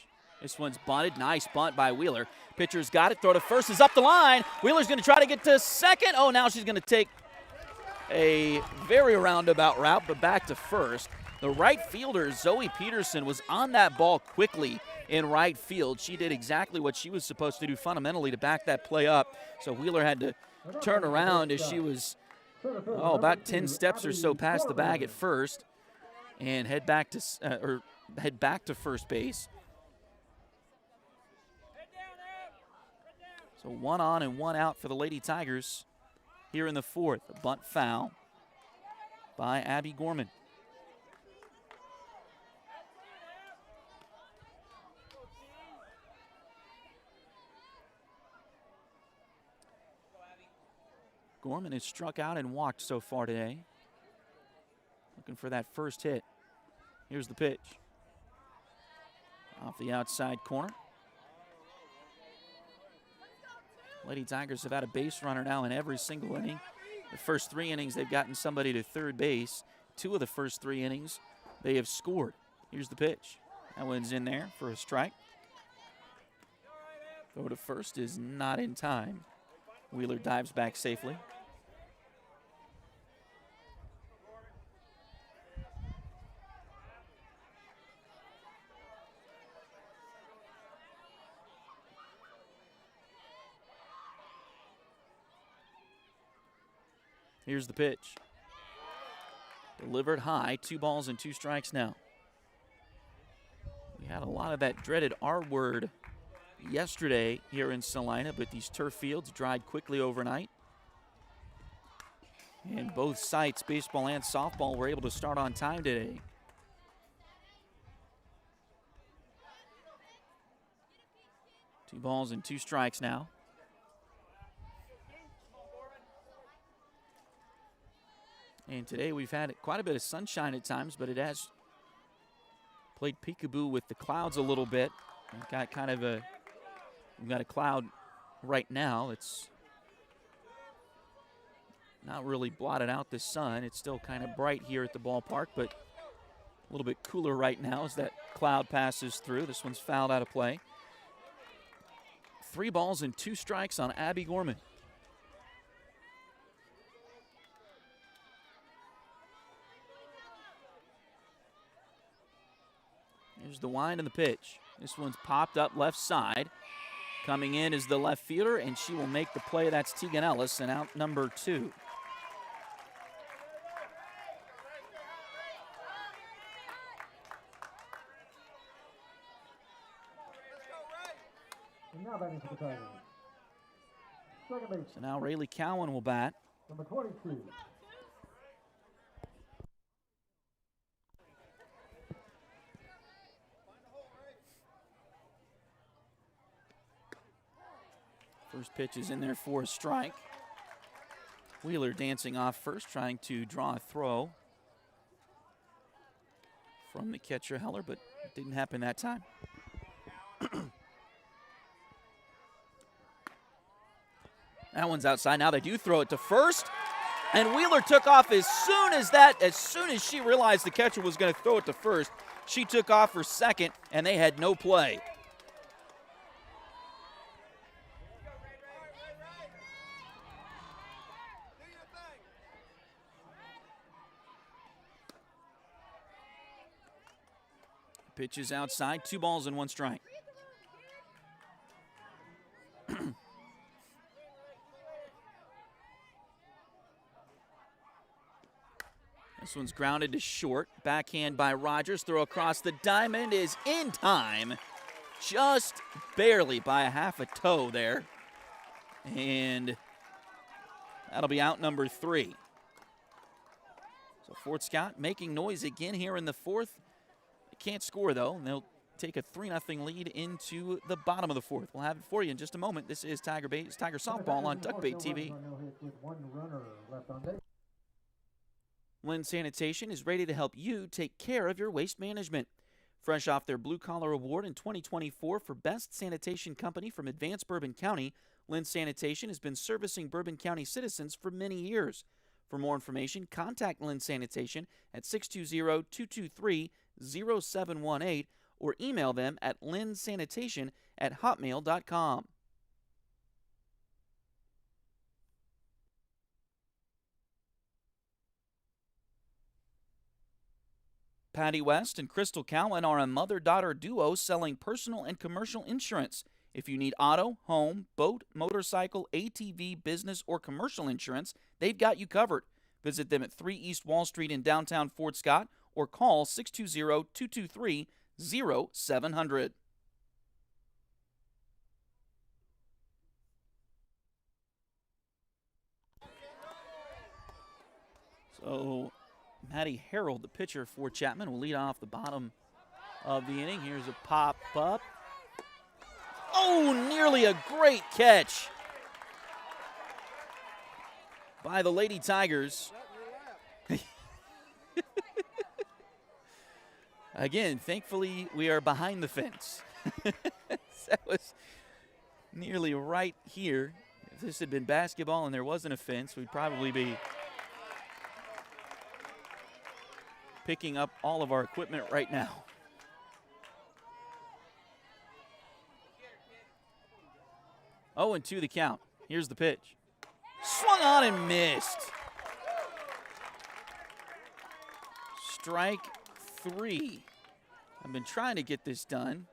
This one's bunted. Nice bunt by Wheeler. Pitcher's got it. Throw to first is up the line. Wheeler's going to try to get to second. Oh, now she's going to take a very roundabout route, but back to first. The right fielder, Zoe Peterson, was on that ball quickly in right field. She did exactly what she was supposed to do fundamentally to back that play up. So Wheeler had to turn around as she was about 10 steps or so past the bag at first and head back to first base. So 1 on and 1 out for the Lady Tigers here in the fourth. A bunt foul by Abby Gorman. Gorman has struck out and walked so far today. Looking for that first hit. Here's the pitch. Off the outside corner. Lady Tigers have had a base runner now in every single inning. The first 3 innings, they've gotten somebody to third base. 2 of the first 3 innings, they have scored. Here's the pitch. That one's in there for a strike. Throw to first is not in time. Wheeler dives back safely. Here's the pitch. Delivered high, 2 balls and 2 strikes now. We had a lot of that dreaded R word yesterday here in Salina, but these turf fields dried quickly overnight. And both sites, baseball and softball, were able to start on time today. Two balls and 2 strikes now. And today we've had quite a bit of sunshine at times, but it has played peekaboo with the clouds a little bit. We've got a cloud right now. It's not really blotted out the sun. It's still kind of bright here at the ballpark, but a little bit cooler right now as that cloud passes through. This one's fouled out of play. 3 balls and 2 strikes on Abby Gorman. Here's the wind and the pitch. This one's popped up left side. Coming in is the left fielder, and she will make the play. That's Tegan Ellis, and out number 2. And now batting for the Tigers. Second base. So now Rayleigh Cowan will bat. Number 22. First pitch is in there for a strike. Wheeler dancing off first, trying to draw a throw from the catcher Heller, but it didn't happen that time. That one's outside. Now they do throw it to first. And Wheeler took off as soon as she realized the catcher was going to throw it to first. She took off for second, and they had no play. Pitch is outside, 2 balls and 1 strike. This one's grounded to short. Backhand by Rogers. Throw across the diamond is in time. Just barely by a half a toe there. And that'll be out number 3. So Fort Scott making noise again here in the fourth. They can't score, though, and they'll take a 3-0 lead into the bottom of the fourth. We'll have it for you in just a moment. This is Tiger Softball on Duckbait TV. Lynn Sanitation is ready to help you take care of your waste management. Fresh off their Blue Collar Award in 2024 for Best Sanitation Company from Advanced Bourbon County, Lynn Sanitation has been servicing Bourbon County citizens for many years. For more information, contact Lynn Sanitation at 620-223-0718 or email them at linsanitation@hotmail.com. Patty West and Crystal Cowan are a mother-daughter duo selling personal and commercial insurance. If you need auto, home, boat, motorcycle, ATV, business, or commercial insurance, they've got you covered. Visit them at 3 East Wall Street in downtown Fort Scott or call 620-223-0700. So Maddie Harold, the pitcher for Chapman, will lead off the bottom of the inning. Here's a pop-up. Oh, nearly a great catch by the Lady Tigers. Again, thankfully, we are behind the fence. That was nearly right here. If this had been basketball and there wasn't a fence, we'd probably be picking up all of our equipment right now. Oh, and 2 the count. Here's the pitch. Swung on and missed. Strike 3. I've been trying to get this done.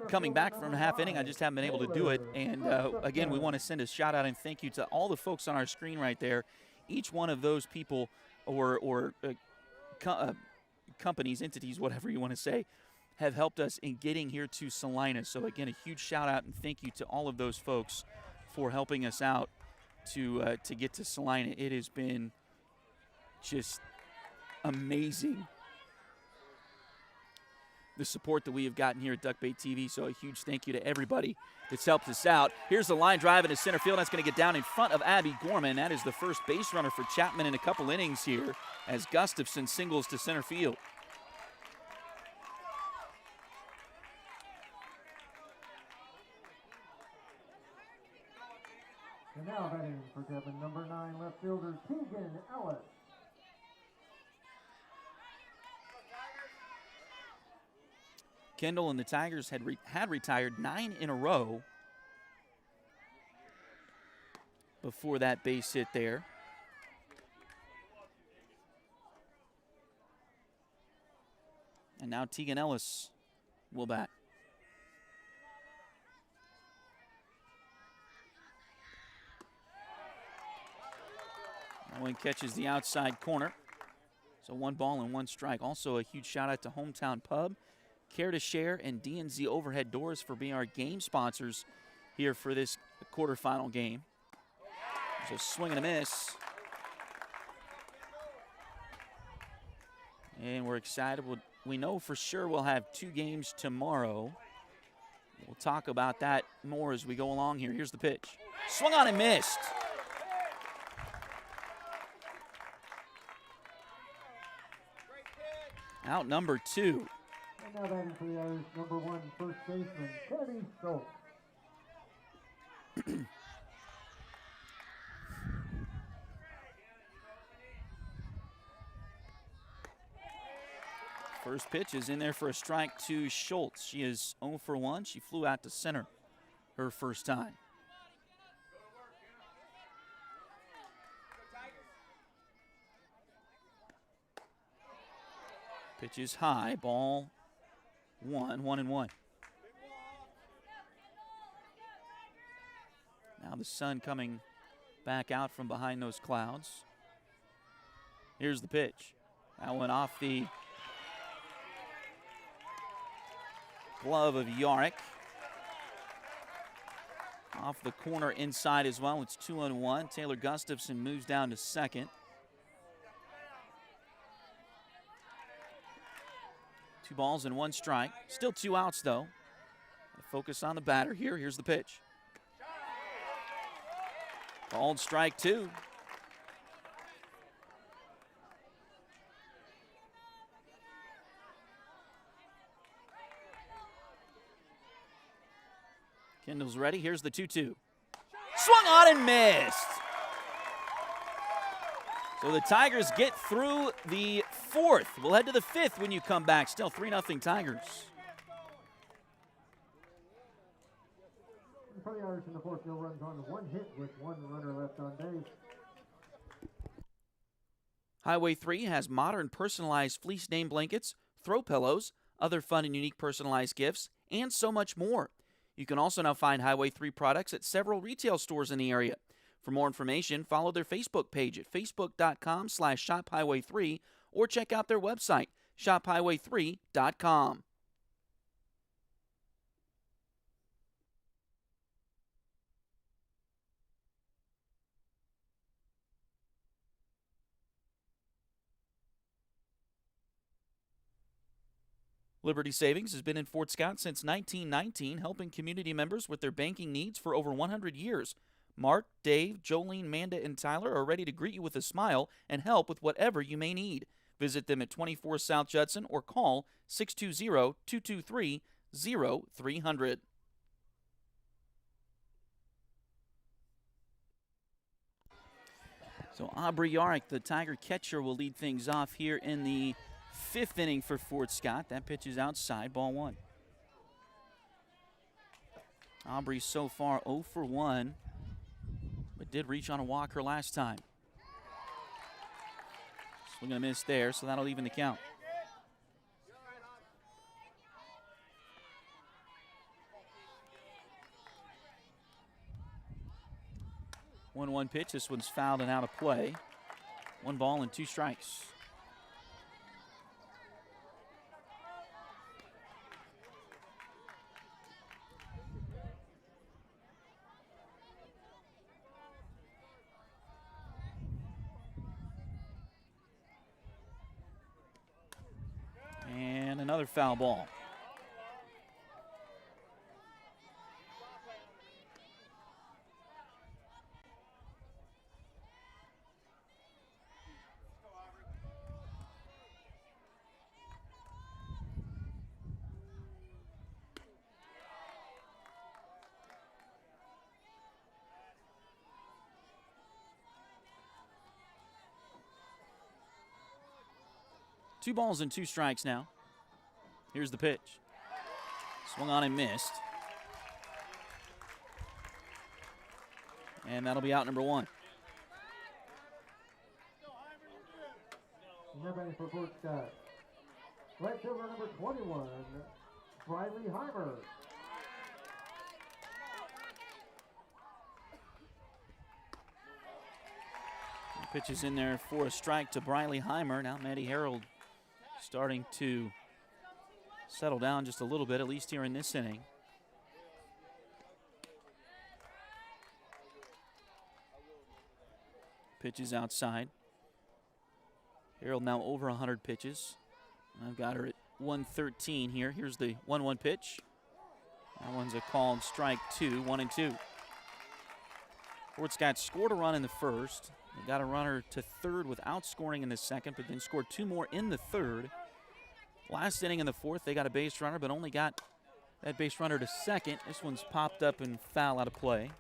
Coming back from a half inning, I just haven't been able to do it. And again, we want to send a shout out and thank you to all the folks on our screen right there. Each one of those people or companies, entities, whatever you want to say, have helped us in getting here to Salina. So again, a huge shout out and thank you to all of those folks for helping us out to get to Salina. It has been just amazing, the support that we have gotten here at Duckbait TV. So a huge thank you to everybody that's helped us out. Here's the line drive into center field. That's going to get down in front of Abby Gorman. That is the first base runner for Chapman in a couple innings here as Gustafson singles to center field. And now batting for Chapman, number 9 left fielder Keegan Ellis. Kendall and the Tigers had retired 9 in a row before that base hit there. And now Tegan Ellis will bat. That one catches the outside corner. So 1 ball and 1 strike. Also a huge shout out to Hometown Pub, Care to Share, and D&Z Overhead Doors for being our game sponsors here for this quarterfinal game. There's a swing and a miss. And we're excited. We know for sure we'll have 2 games tomorrow. We'll talk about that more as we go along here. Here's the pitch. Swung on and missed. Out number 2. And now batting for the Irish, number 1 first baseman Kennedy Schultz. First pitch is in there for a strike to Schultz. She is 0 for 1. She flew out to center her first time. Pitch is high. Ball 1, 1-1. Now the sun coming back out from behind those clouds. Here's the pitch. That went off the glove of Yarick. Off the corner inside as well. It's 2-1. Taylor Gustafson moves down to second. 2 balls and 1 strike. Still 2 outs though. Focus on the batter here. Here's the pitch. Called strike 2. Kendall's ready. Here's the 2-2. Swung on and missed. So the Tigers get through the fourth. We'll head to the fifth when you come back. Still 3-0 Tigers. For the Irish in the fourth, no runs on, 1 hit with 1 runner left on base. Highway 3 has modern personalized fleece name blankets, throw pillows, other fun and unique personalized gifts, and so much more. You can also now find Highway 3 products at several retail stores in the area. For more information, follow their Facebook page at facebook.com/shophighway3 or check out their website, shophighway3.com. Liberty Savings has been in Fort Scott since 1919, helping community members with their banking needs for over 100 years. Mark, Dave, Jolene, Manda, and Tyler are ready to greet you with a smile and help with whatever you may need. Visit them at 24 South Judson or call 620-223-0300. So Aubrey Yarrick, the Tiger catcher, will lead things off here in the 5th inning for Fort Scott. That pitch is outside, ball 1. Aubrey so far 0 for 1, but did reach on a walker last time. Swing and a miss there, so that'll even the count. One pitch. This one's fouled and out of play. 1 ball and 2 strikes. And another foul ball. Two balls and 2 strikes now. Here's the pitch. Swung on and missed. And that'll be out number 1. Number for Fort Scott. Right fielder number 21, Briley Heimer. Pitch is in there for a strike to Briley Heimer. Now Maddie Harold starting to settle down just a little bit, at least here in this inning. Pitch is outside. Harold now over 100 pitches. I've got her at 113 here. Here's the 1-1 pitch. That one's a called strike 2, 1-2. Fort Scott scored a run in the first. They got a runner to third without scoring in the second, but then scored 2 more in the third. Last inning in the fourth, they got a base runner, but only got that base runner to second. This one's popped up and foul out of play.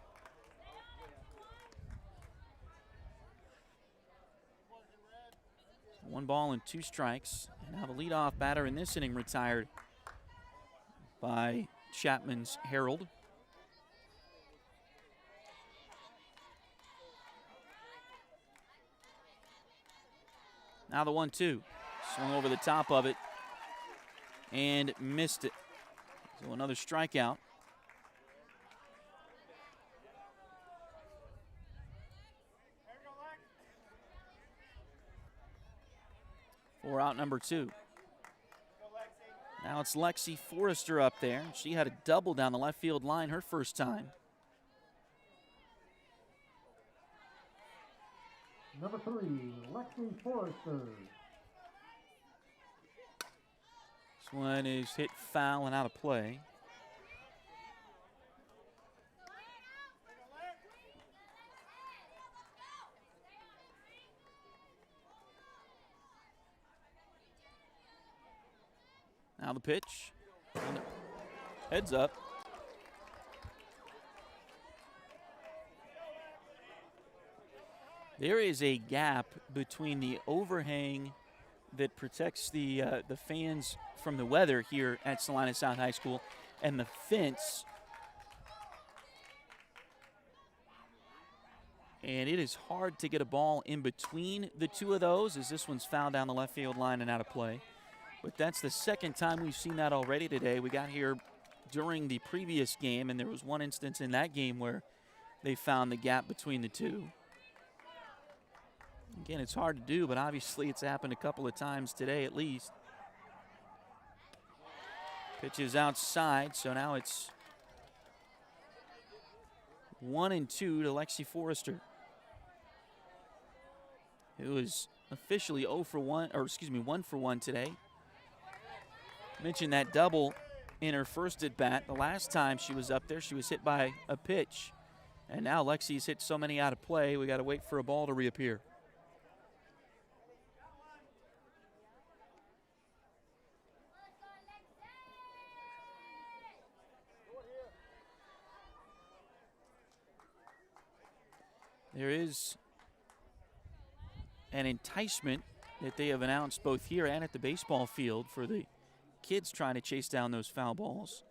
So 1 ball and 2 strikes. And now the leadoff batter in this inning retired by Chapman's Harold. Now the 1-2. Swung over the top of it and missed it. So another strikeout. For out number 2. Now it's Lexi Forrester up there. She had a double down the left field line her first time. Number 3, Lexi Forrester. This one is hit foul and out of play. Now the pitch. Heads up. There is a gap between the overhang that protects the fans from the weather here at Salina South High School, and the fence. And it is hard to get a ball in between the two of those, as this one's fouled down the left field line and out of play. But that's the second time we've seen that already today. We got here during the previous game, and there was one instance in that game where they found the gap between the two. Again, it's hard to do, but obviously it's happened a couple of times today at least. Pitch is outside, so now it's 1-2 to Lexi Forrester, who is officially 1 for 1 today. Mentioned that double in her first at bat. The last time she was up there, she was hit by a pitch. And now Lexi's hit so many out of play, we got to wait for a ball to reappear. There is an enticement that they have announced both here and at the baseball field for the kids trying to chase down those foul balls,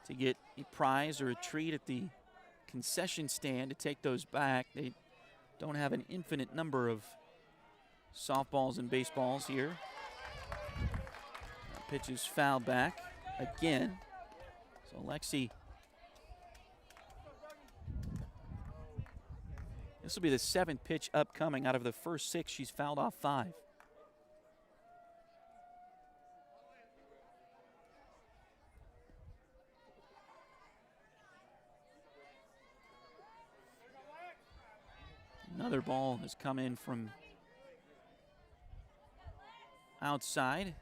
to get a prize or a treat at the concession stand to take those back. They don't have an infinite number of softballs and baseballs here. That pitch is fouled back again. So Lexi, this will be the 7th pitch upcoming. Out of the first 6, she's fouled off 5. Another ball has come in from outside.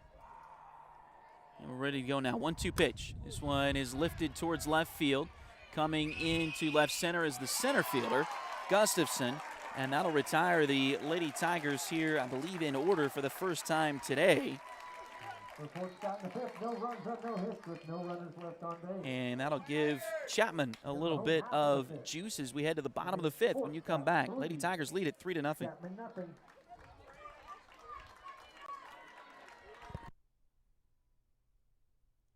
And we're ready to go now. 1-2 pitch. This one is lifted towards left field. Coming into left center is the center fielder, Gustafson. And that'll retire the Lady Tigers here, I believe, in order for the first time today. Reports got in the fifth, no runs up, no hits, with no runners left on base. And that'll give Chapman a little bit of juice as we head to the bottom of the 5th. When you come back, Lady Tigers lead it 3-0. Chapman, nothing.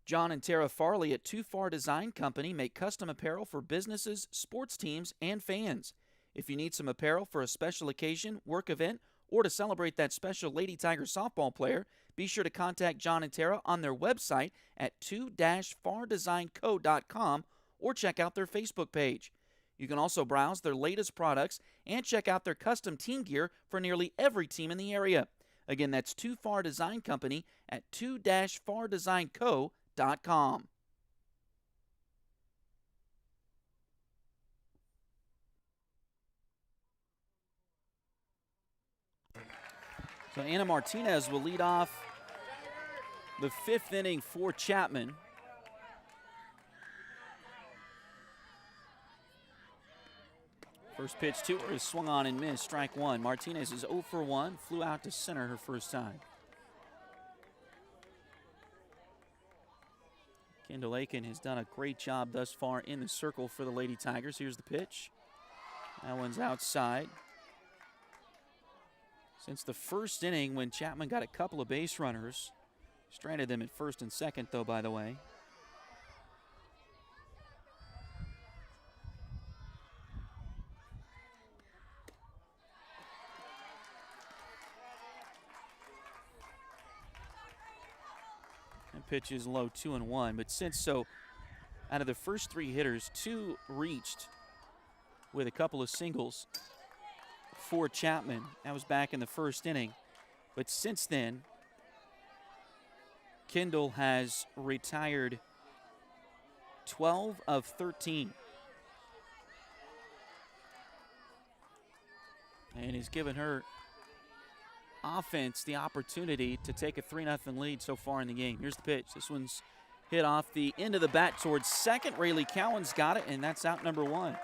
John and Tara Farley at Too Far Design Company make custom apparel for businesses, sports teams, and fans. If you need some apparel for a special occasion, work event, or to celebrate that special Lady Tiger softball player, be sure to contact John and Tara on their website at 2-fardesignco.com or check out their Facebook page. You can also browse their latest products and check out their custom team gear for nearly every team in the area. Again, that's Too Far Design Company at 2-fardesignco.com. So Anna Martinez will lead off the 5th inning for Chapman. First pitch to her is swung on and missed, strike 1. Martinez is 0 for 1, flew out to center her first time. Kendall Aiken has done a great job thus far in the circle for the Lady Tigers. Here's the pitch. That one's outside. Since the first inning when Chapman got a couple of base runners, stranded them at first and second though, by the way. And pitch is low, 2-1, but out of the first 3 hitters, 2 reached with a couple of singles for Chapman. That was back in the first inning. But since then, Kendall has retired 12 of 13. And has given her offense the opportunity to take a 3-0 lead so far in the game. Here's the pitch. This one's hit off the end of the bat towards second. Rayleigh Cowan's got it, and that's out number 1.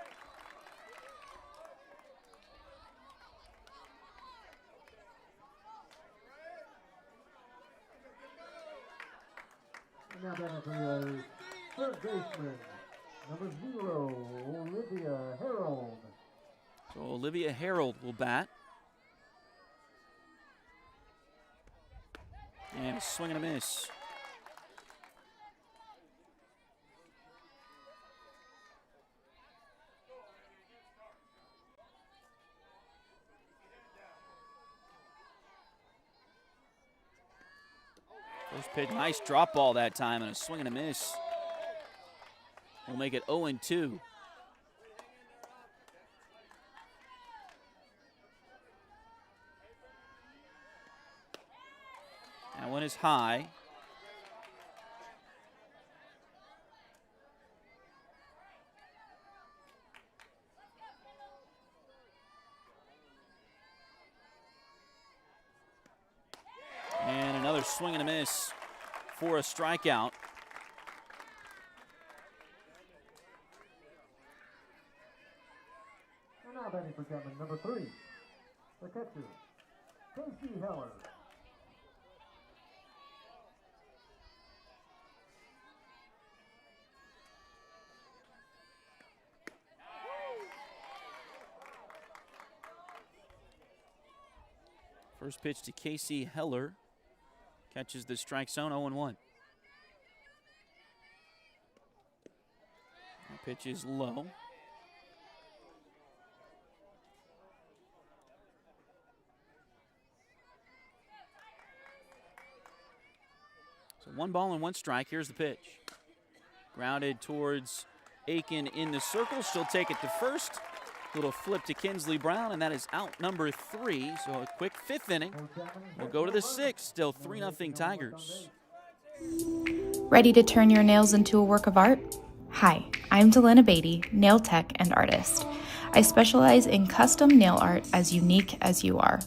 Now down for the third baseman, number 0, Olivia Harold. So Olivia Harold will bat. a swing and a miss. First pitch, nice drop ball that time, and a swing and a miss. We'll make it 0-2. That one is high. And another swing and a miss for a strikeout. And now batting for Chapman, number 3, the catcher, Casey Heller. First pitch to Casey Heller. Catches the strike zone, 0-1. The pitch is low. So 1 ball and 1 strike. Here's the pitch. Grounded towards Aiken in the circle. She'll take it to first. Little flip to Kinsley Brown, and that is out number 3. So a quick 5th inning. We'll go to the 6th. Still 3-0 Tigers. Ready to turn your nails into a work of art? Hi, I'm Delana Beatty, nail tech and artist. I specialize in custom nail art as unique as you are.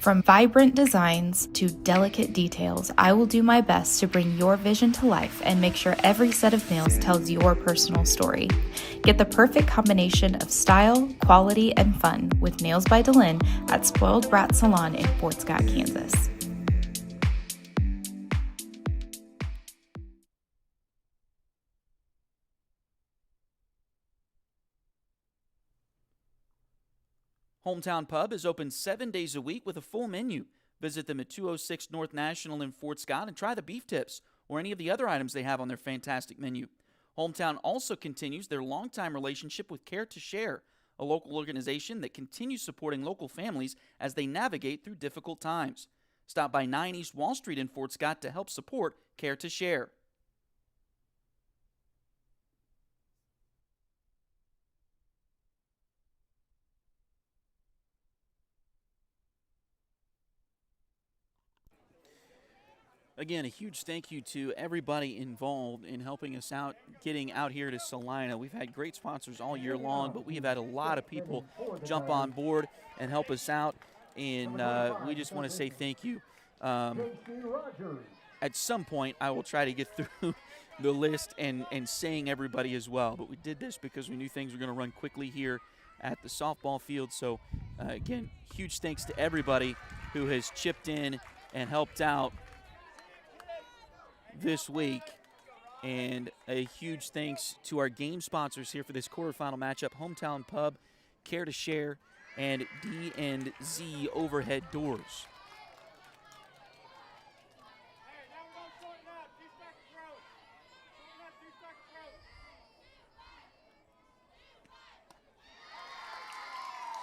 From vibrant designs to delicate details, I will do my best to bring your vision to life and make sure every set of nails tells your personal story. Get the perfect combination of style, quality, and fun with Nails by Delin at Spoiled Brat Salon in Fort Scott, Kansas. Hometown Pub is open 7 days a week with a full menu. Visit them at 206 North National in Fort Scott and try the beef tips or any of the other items they have on their fantastic menu. Hometown also continues their longtime relationship with Care to Share, a local organization that continues supporting local families as they navigate through difficult times. Stop by 9 East Wall Street in Fort Scott to help support Care to Share. Again, a huge thank you to everybody involved in helping us out, getting out here to Salina. We've had great sponsors all year long, but we have had a lot of people jump on board and help us out, and we just want to say thank you. At some point, I will try to get through the list and saying everybody as well, but we did this because we knew things were going to run quickly here at the softball field. So, again, huge thanks to everybody who has chipped in and helped out this week, and a huge thanks to our game sponsors here for this quarterfinal matchup: Hometown Pub, Care to Share, and D&Z Overhead Doors.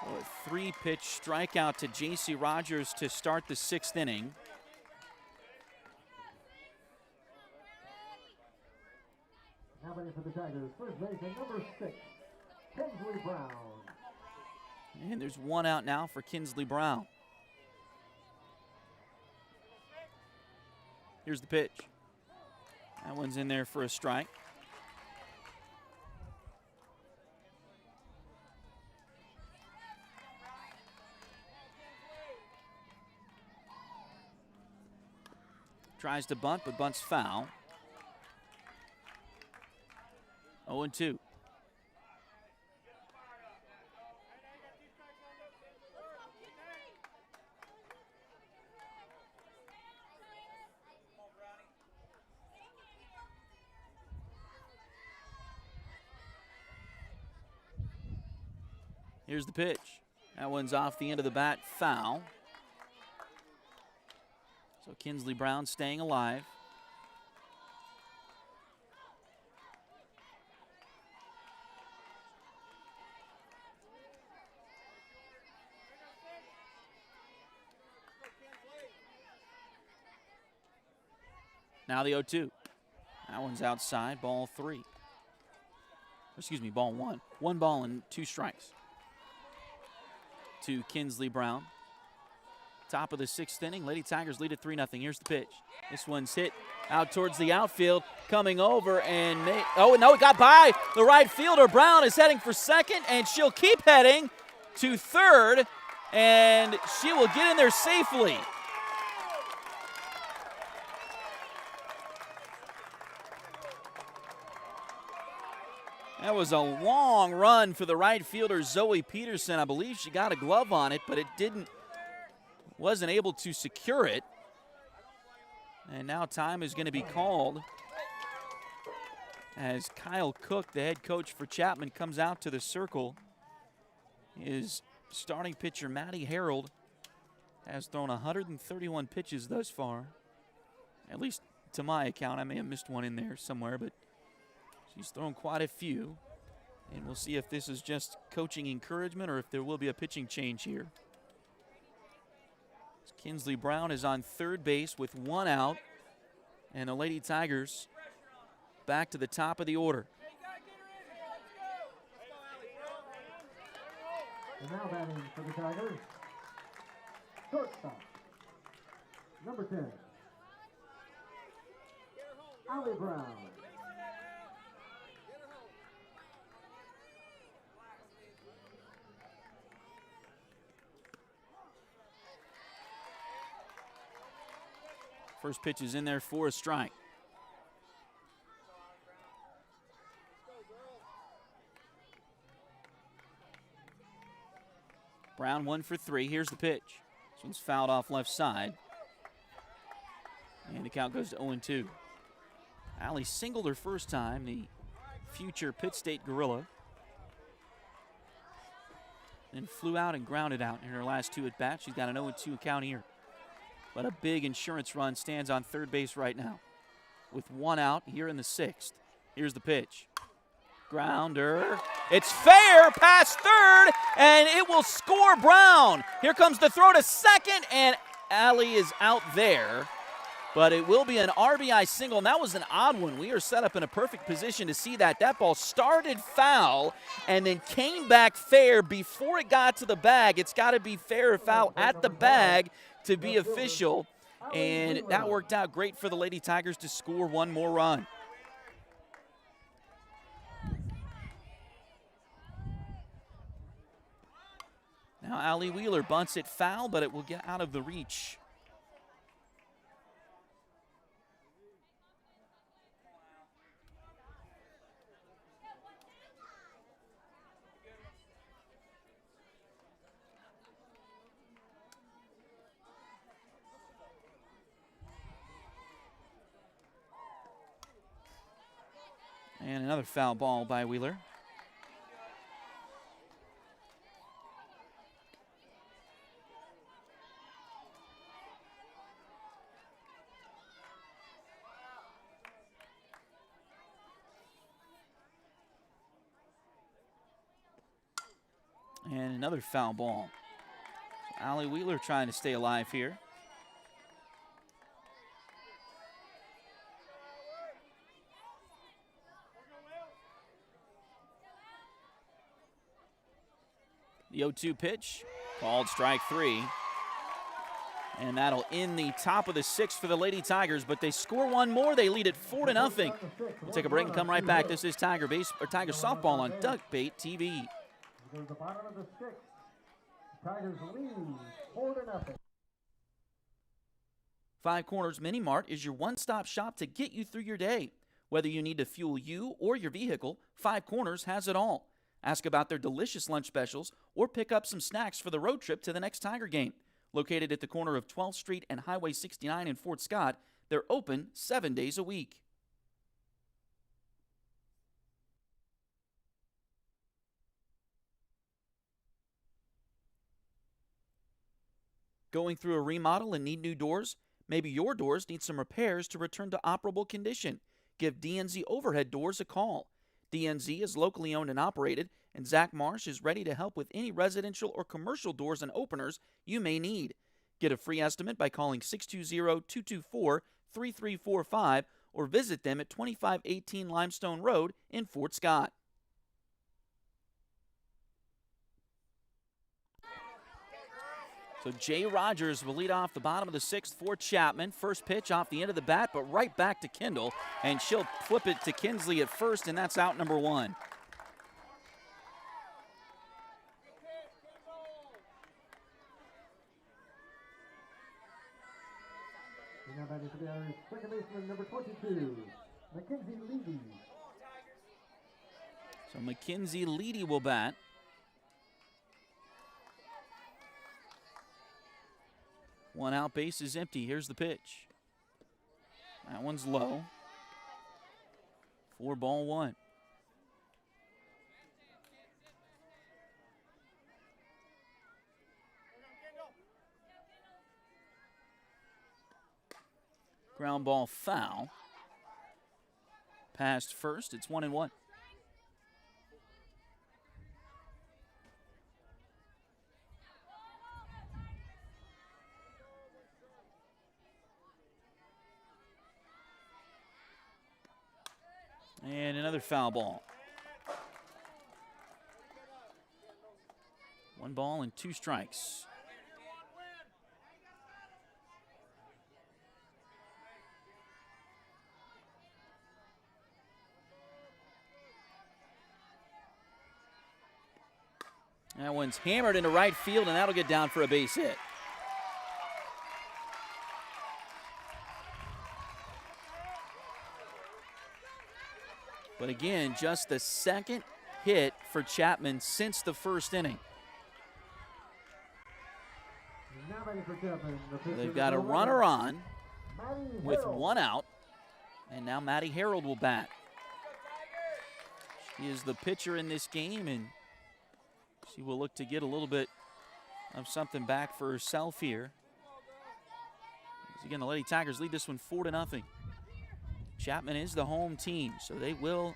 So a 3-pitch strikeout to J.C. Rogers to start the 6th inning. Now batting for the Tigers, first baseman, number 6, Kinsley Brown. And there's 1 out now for Kinsley Brown. Here's the pitch. That one's in there for a strike. Tries to bunt, but bunts foul. 0-2. Here's the pitch. That one's off the end of the bat, foul. So Kinsley Brown staying alive. Now the 0-2. That one's outside, ball 3. Excuse me, ball 1. 1 ball and 2 strikes to Kinsley Brown. Top of the 6th inning, Lady Tigers lead at 3-0. Here's the pitch. This one's hit out towards the outfield, coming over and oh no, it got by the right fielder. Brown is heading for second, and she'll keep heading to third, and she will get in there safely. That was a long run for the right fielder, Zoe Peterson. I believe she got a glove on it, but it wasn't able to secure it. And now time is going to be called as Kyle Cook, the head coach for Chapman, comes out to the circle. His starting pitcher, Maddie Harold, has thrown 131 pitches thus far. At least to my account. I may have missed one in there somewhere, but she's thrown quite a few. And we'll see if this is just coaching encouragement or if there will be a pitching change here. Kinsley Brown is on third base with 1 out. And the Lady Tigers back to the top of the order. And now batting for the Tigers, shortstop, number 10, Allie Brown. First pitch is in there for a strike. Brown 1 for 3. Here's the pitch. This one's fouled off left side. And the count goes to 0-2. Allie singled her first time, the future Pitt State Gorilla. Then flew out and grounded out in her last 2 at bats. She's got an 0-2 count here. But a big insurance run stands on third base right now with 1 out here in the 6th. Here's the pitch. Grounder. It's fair past third, and it will score Brown. Here comes the throw to second, and Allie is out there. But it will be an RBI single, and that was an odd one. We are set up in a perfect position to see that. That ball started foul and then came back fair before it got to the bag. It's got to be fair or foul at the bag to be official, and that worked out great for the Lady Tigers to score 1 more run. Now Allie Wheeler bunts it foul, but it will get out of the reach. And another foul ball by Wheeler. And another foul ball. So Allie Wheeler trying to stay alive here. The 0-2 pitch, called strike 3. And that'll end the top of the 6th for the Lady Tigers, but they score 1 more. They lead it 4-0. We'll take a break and come right back. This is Tiger Softball on Duckbait TV. Goes the bottom of the 6th. Tigers lead 4-0. Five Corners Mini Mart is your one-stop shop to get you through your day. Whether you need to fuel you or your vehicle, Five Corners has it all. Ask about their delicious lunch specials or pick up some snacks for the road trip to the next Tiger game. Located at the corner of 12th Street and Highway 69 in Fort Scott, they're open 7 days a week. Going through a remodel and need new doors? Maybe your doors need some repairs to return to operable condition. Give DNZ Overhead Doors a call. DNZ is locally owned and operated, and Zach Marsh is ready to help with any residential or commercial doors and openers you may need. Get a free estimate by calling 620-224-3345 or visit them at 2518 Limestone Road in Fort Scott. So Jay Rogers will lead off the bottom of the sixth for Chapman. First pitch off the end of the bat, but right back to Kendall, and she'll flip it to Kinsley at first, and that's out number one. Now batting for the Irish, second baseman number 22, Mackenzie Levy. So Mackenzie Leedy will bat. One out, base is empty. Here's the pitch. That one's low. 4-1. Ground ball foul. Past first, it's 1-1. And another foul ball. 1 ball and 2 strikes. That one's hammered into right field, and that'll get down for a base hit. But again, just the second hit for Chapman since the first inning. They've got a runner on with 1 out, and now Maddie Harold will bat. She is the pitcher in this game, and she will look to get a little bit of something back for herself here. Again, the Lady Tigers lead this one 4-0. Chapman is the home team, so they will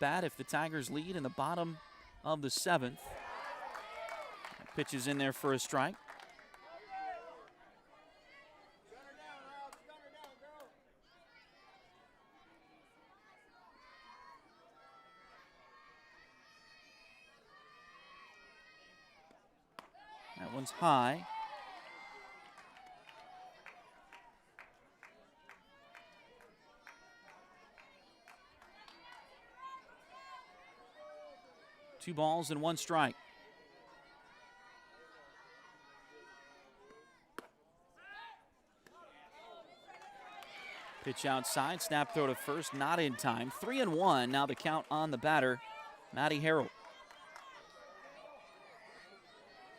bat if the Tigers lead in the bottom of the 7th. Pitch is in there for a strike. That one's high. Two balls and 1 strike. Pitch outside, snap throw to first, not in time. 3-1, now the count on the batter, Maddie Harold,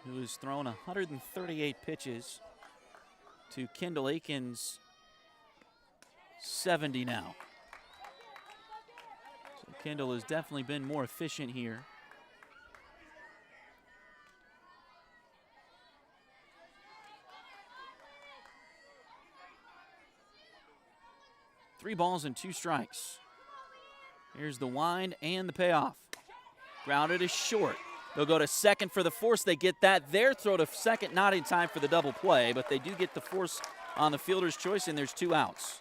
who has thrown 138 pitches to Kendall Aikens' 70 now. So Kendall has definitely been more efficient here. 3 balls and 2 strikes. Here's the wind and the payoff. Grounded is short. They'll go to second for the force. They get that. Their throw to second, not in time for the double play, but they do get the force on the fielder's choice, and there's 2 outs.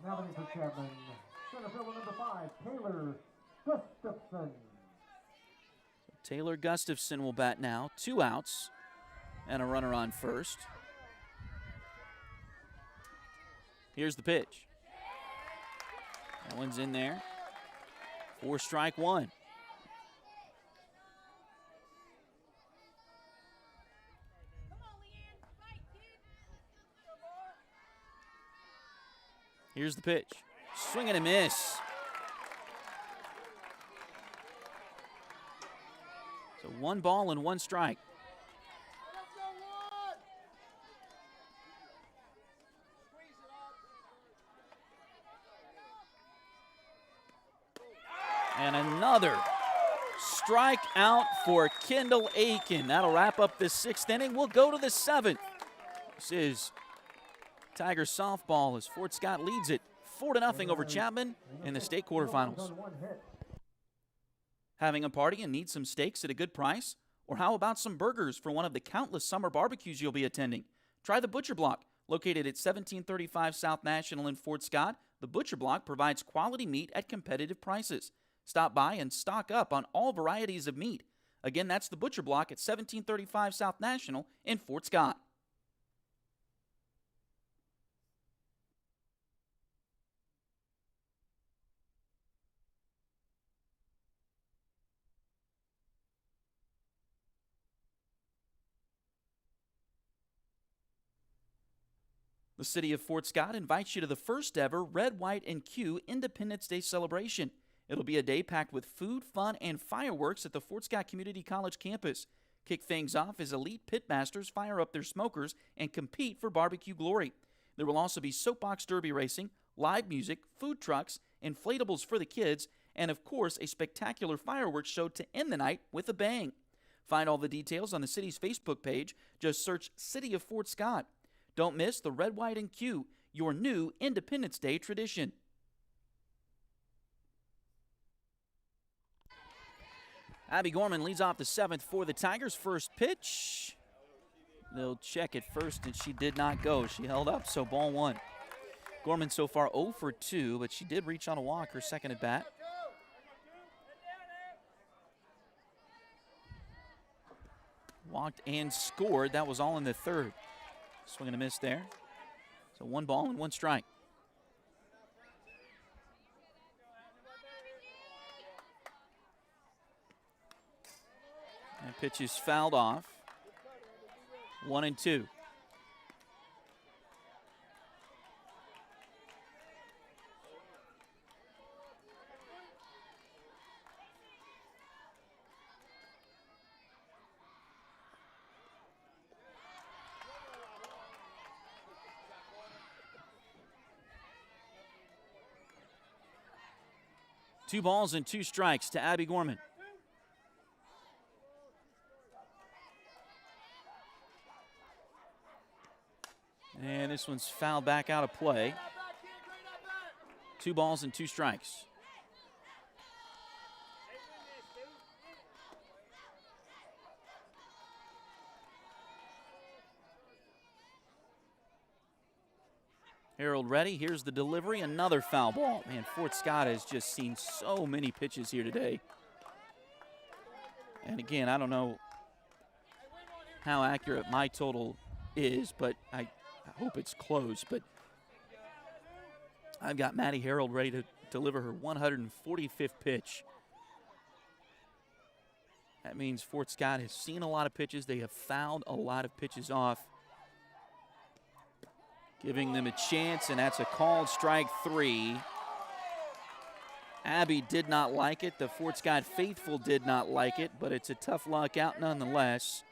Now batting for Chapman, center fielder number 5, Taylor Gustafson. Taylor Gustafson will bat now. 2 outs and a runner on first. Here's the pitch. That one's in there. 4 strike 1. Here's the pitch. Swing and a miss. So 1 ball and 1 strike. And another Strike out for Kendall Aiken. That'll wrap up this 6th inning. We'll go to the 7th. This is Tiger softball as Fort Scott leads it 4-0 over Chapman in the state quarterfinals. Having a party and need some steaks at a good price? Or how about some burgers for one of the countless summer barbecues you'll be attending? Try the Butcher Block. Located at 1735 South National in Fort Scott, the Butcher Block provides quality meat at competitive prices. Stop by and stock up on all varieties of meat. Again, that's the Butcher Block at 1735 South National in Fort Scott. The city of Fort Scott invites you to the first ever Red, White, and Q Independence Day celebration. It'll be a day packed with food, fun, and fireworks at the Fort Scott Community College campus. Kick things off as elite pitmasters fire up their smokers and compete for barbecue glory. There will also be soapbox derby racing, live music, food trucks, inflatables for the kids, and of course a spectacular fireworks show to end the night with a bang. Find all the details on the city's Facebook page. Just search City of Fort Scott. Don't miss the Red, White, and Q, your new Independence Day tradition. Abby Gorman leads off the 7th for the Tigers. First pitch. They'll check it first, and she did not go. She held up, so ball 1. Gorman so far 0 for 2, but she did reach on a walk her second at bat. Walked and scored. That was all in the 3rd. Swing and a miss there. So 1 ball and 1 strike. And pitch is fouled off. 1-2. Two balls and 2 strikes to Abby Gorman. And this one's fouled back out of play. 2 balls and 2 strikes. Harold ready. Here's the delivery. Another foul ball. Man, Fort Scott has just seen so many pitches here today. And again, I don't know how accurate my total is, but I hope it's close. But I've got Maddie Harold ready to deliver her 145th pitch. That means Fort Scott has seen a lot of pitches. They have fouled a lot of pitches off, giving them a chance, and that's a called strike 3. Abby did not like it. The Fort Scott faithful did not like it, but it's a tough luck out nonetheless.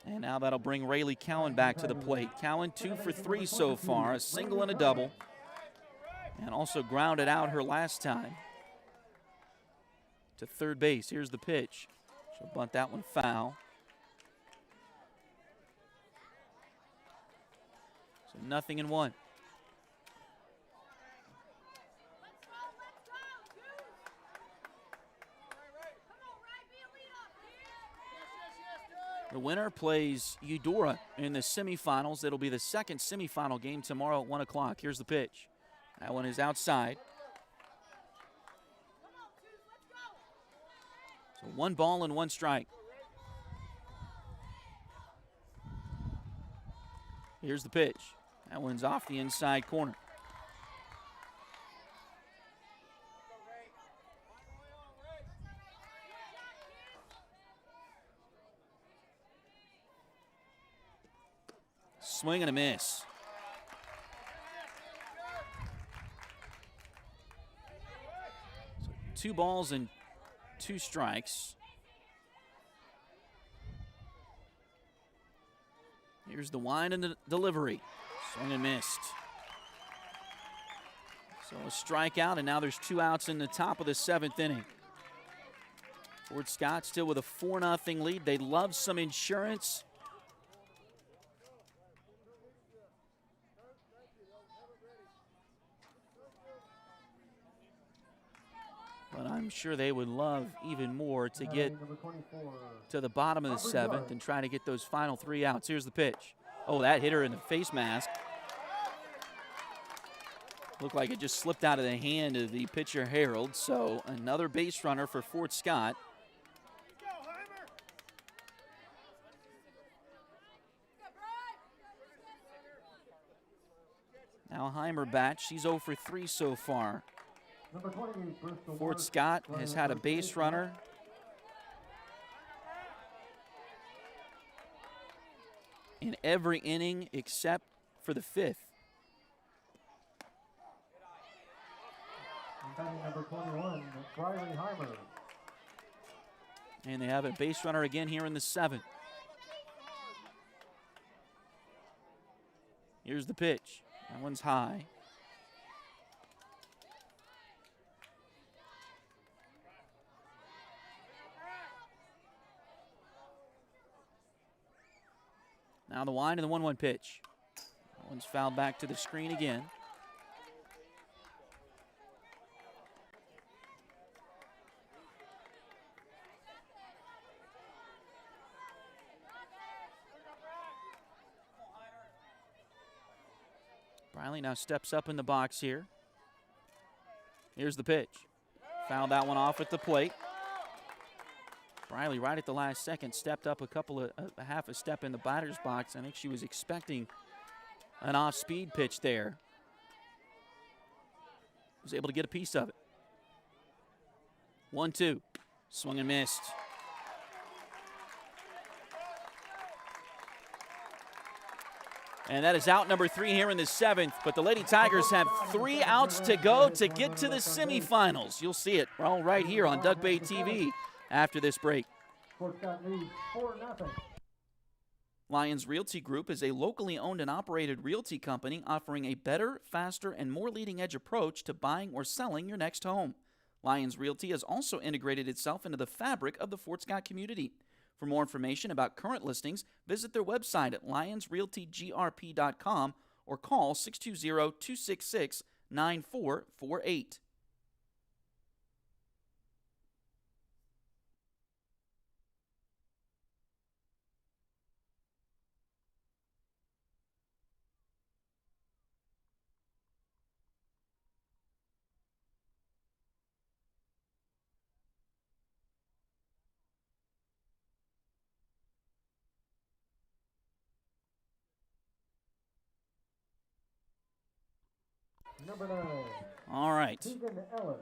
And now that'll bring Rayleigh Cowan back to the plate. Cowan 2 for 3 so far, a single and a double, and also grounded out her last time to third base. Here's the pitch. She'll bunt that one foul. So 0-1. The winner plays Eudora in the semifinals. It'll be the second semifinal game tomorrow at 1 o'clock. Here's the pitch. That one is outside. So 1 ball and 1 strike. Here's the pitch. That one's off the inside corner. Swing and a miss. So 2 balls and 2 strikes. Here's the wind and the delivery. Swing and missed. So a strikeout, and now there's 2 outs in the top of the 7th inning. Fort Scott still with a 4-0 lead. They love some insurance. But I'm sure they would love even more to get to the bottom of the 7th and try to get those final 3 outs. Here's the pitch. Oh, that hit her in the face mask. Looked like it just slipped out of the hand of the pitcher, Harold. So another base runner for Fort Scott. Now Heimer bats. She's 0 for 3 so far. Fort Scott has had a base runner. In every inning except for the 5th. Number 21, Riley Heimer. And they have a base runner again here in the 7th. Here's the pitch. That one's high. Now the wind and the 1-1 pitch. That one's fouled back to the screen again. Briley now steps up in the box here. Here's the pitch. Fouled that one off at the plate. Briley, right at the last second, stepped up a half a step in the batter's box. I think she was expecting an off-speed pitch there. Was able to get a piece of it. 1-2. Swung and missed. And that is out number 3 here in the 7th. But the Lady Tigers have 3 outs to go to get to the semifinals. You'll see it all right here on Duckbait TV after this break. Lions Realty Group is a locally owned and operated realty company offering a better, faster, and more leading-edge approach to buying or selling your next home. Lions Realty has also integrated itself into the fabric of the Fort Scott community. For more information about current listings, visit their website at lionsrealtygrp.com or call 620-266-9448. Number 9. All right. Keegan Ellis.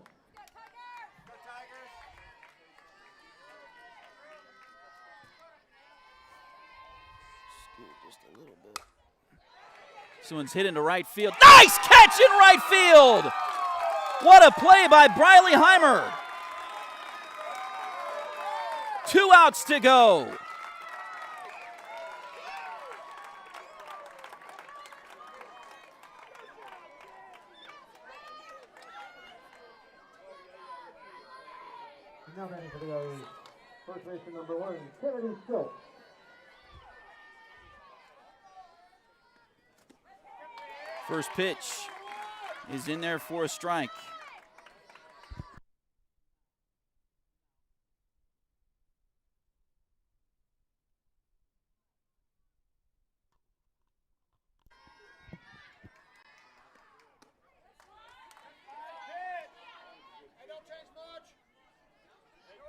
Scoot just a little bit. This one's hit into right field. Nice catch in right field! What a play by Briley Heimer. 2 outs to go. Now batting for the A's, first baseman number 1, Kennedy Schultz. First pitch is in there for a strike.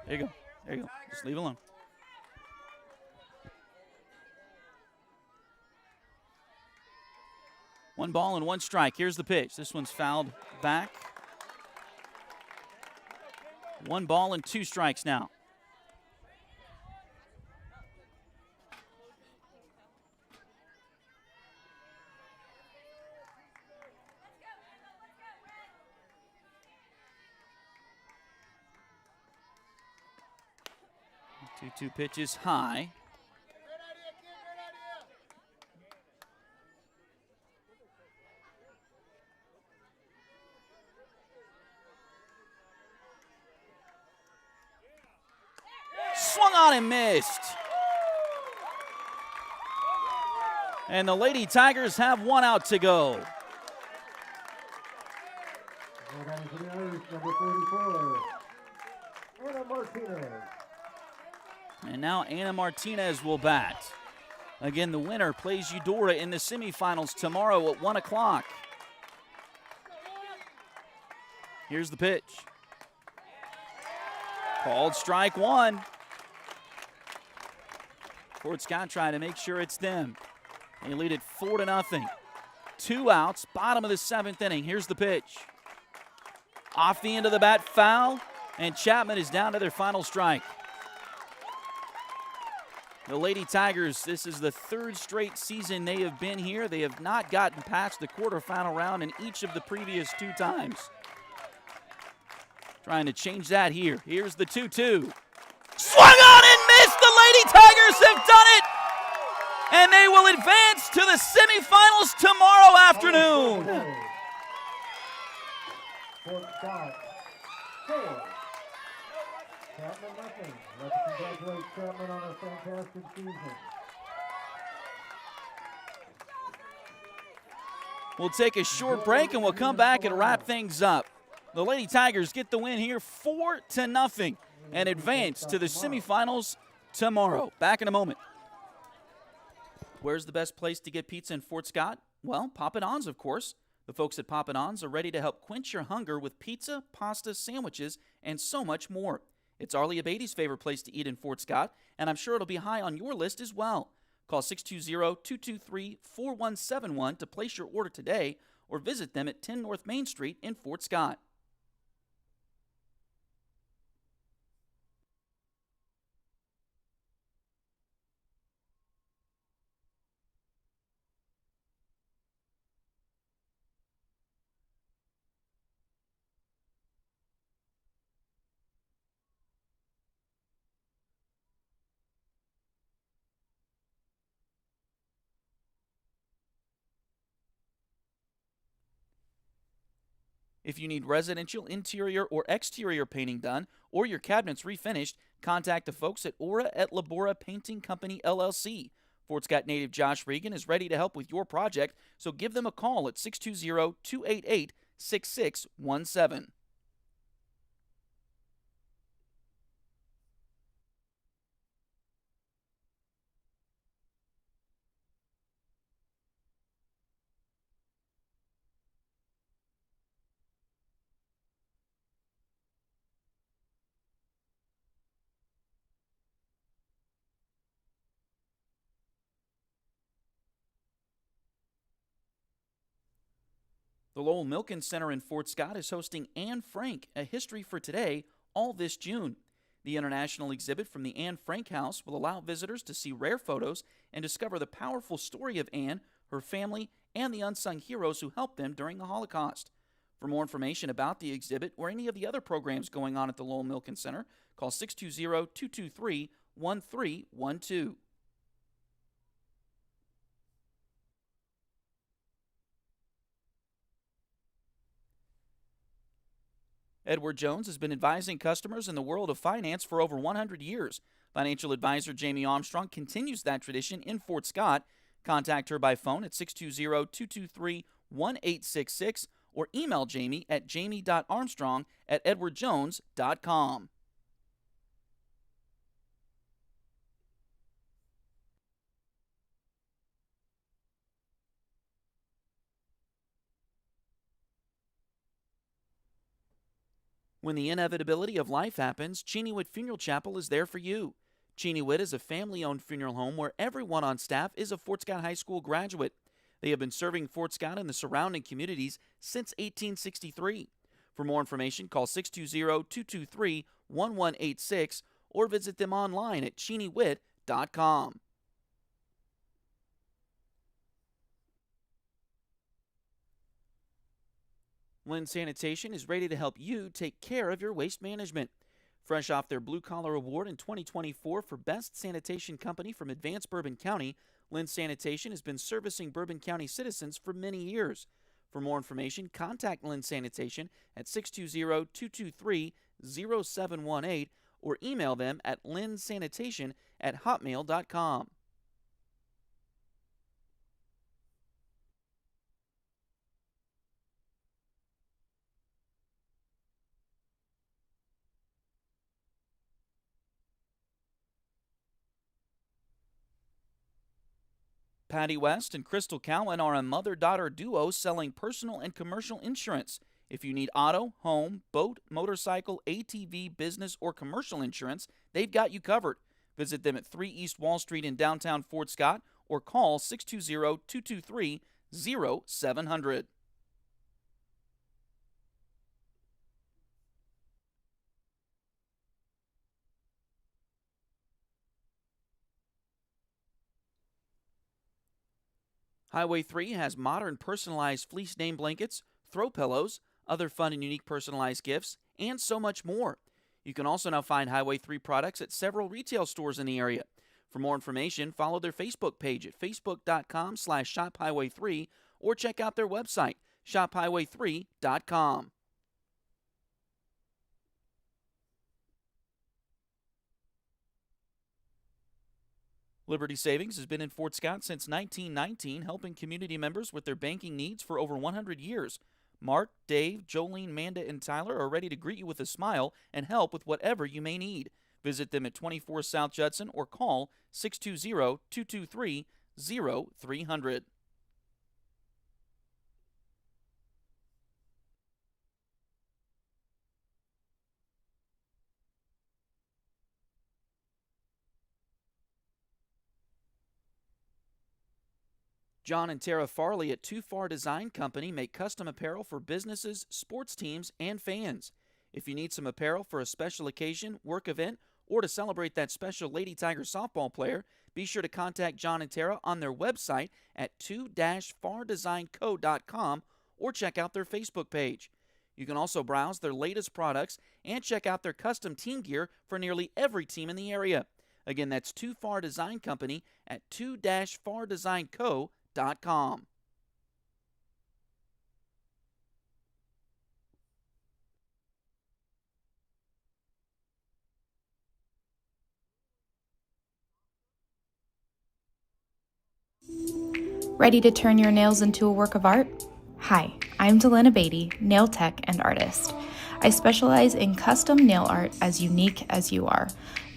There you go. There you go. Just leave it alone. One ball and 1 strike. Here's the pitch. This one's fouled back. 1 ball and 2 strikes now. Two pitches high. missed. And the Lady Tigers have one out to go. And that is the Irish, number 44, Anna Martinez. And now Anna Martinez will bat. Again, the winner plays Eudora in the semifinals tomorrow at 1 o'clock. Here's the pitch. Called strike one. Fort Scott trying to make sure it's them. They lead it 4-0. 2 outs, bottom of the 7th inning. Here's the pitch. Off the end of the bat, foul, and Chapman is down to their final strike. The Lady Tigers, this is the 3rd straight season they have been here. They have not gotten past the quarterfinal round in each of the previous 2 times. Trying to change that here. Here's the 2-2. Swung on and missed! The Lady Tigers have done it! And they will advance to the semifinals tomorrow afternoon. Fort Scott, 4. Chapman, nothing. Let's congratulate Chapman on a fantastic season. We'll take a short break and we'll come back and wrap things up. The Lady Tigers get the win here 4-0 and advance to the semifinals tomorrow. Back in a moment. Where's the best place to get pizza in Fort Scott? Well, Papa Don's, of course. The folks at Papa Don's are ready to help quench your hunger with pizza, pasta, sandwiches, and so much more. It's Arlia Beatty's favorite place to eat in Fort Scott, and I'm sure it'll be high on your list as well. Call 620-223-4171 to place your order today or visit them at 10 North Main Street in Fort Scott. If you need residential interior or exterior painting done or your cabinets refinished, contact the folks at Aura at Labora Painting Company, LLC. Fort Scott native Josh Regan is ready to help with your project, so give them a call at 620-288-6617. The Lowell Milken Center in Fort Scott is hosting Anne Frank, A History for Today, all this June. The international exhibit from the Anne Frank House will allow visitors to see rare photos and discover the powerful story of Anne, her family, and the unsung heroes who helped them during the Holocaust. For more information about the exhibit or any of the other programs going on at the Lowell Milken Center, call 620-223-1312. Edward Jones has been advising customers in the world of finance for over 100 years. Financial advisor Jamie Armstrong continues that tradition in Fort Scott. Contact her by phone at 620-223-1866 or email Jamie at jamie.armstrong@edwardjones.com. When the inevitability of life happens, Cheney Witt Funeral Chapel is there for you. Cheney Witt is a family-owned funeral home where everyone on staff is a Fort Scott High School graduate. They have been serving Fort Scott and the surrounding communities since 1863. For more information, call 620-223-1186 or visit them online at cheneywitt.com. Lynn Sanitation is ready to help you take care of your waste management. Fresh off their Blue Collar Award in 2024 for Best Sanitation Company from Advanced Bourbon County, Lynn Sanitation has been servicing Bourbon County citizens for many years. For more information, contact Lynn Sanitation at 620-223-0718 or email them at lynnsanitation at hotmail.com. Patty West and Crystal Cowan are a mother-daughter duo selling personal and commercial insurance. If you need auto, home, boat, motorcycle, ATV, business, or commercial insurance, they've got you covered. Visit them at 3 East Wall Street in downtown Fort Scott or call 620-223-0700. Highway 3 has modern personalized fleece name blankets, throw pillows, other fun and unique personalized gifts, and so much more. You can also now find Highway 3 products at several retail stores in the area. For more information, follow their Facebook page at facebook.com/shophighway3 or check out their website, shophighway3.com. Liberty Savings has been in Fort Scott since 1919, helping community members with their banking needs for over 100 years. Mark, Dave, Jolene, Manda, and Tyler are ready to greet you with a smile and help with whatever you may need. Visit them at 24 South Judson or call 620-223-0300. John and Tara Farley at Too Far Design Company make custom apparel for businesses, sports teams, and fans. If you need some apparel for a special occasion, work event, or to celebrate that special Lady Tiger softball player, be sure to contact John and Tara on their website at 2-fardesignco.com or check out their Facebook page. You can also browse their latest products and check out their custom team gear for nearly every team in the area. Again, that's Too Far Design Company at 2-fardesignco.com. Ready to turn your nails into a work of art? Hi, I'm Delana Beatty, nail tech and artist. I specialize in custom nail art as unique as you are.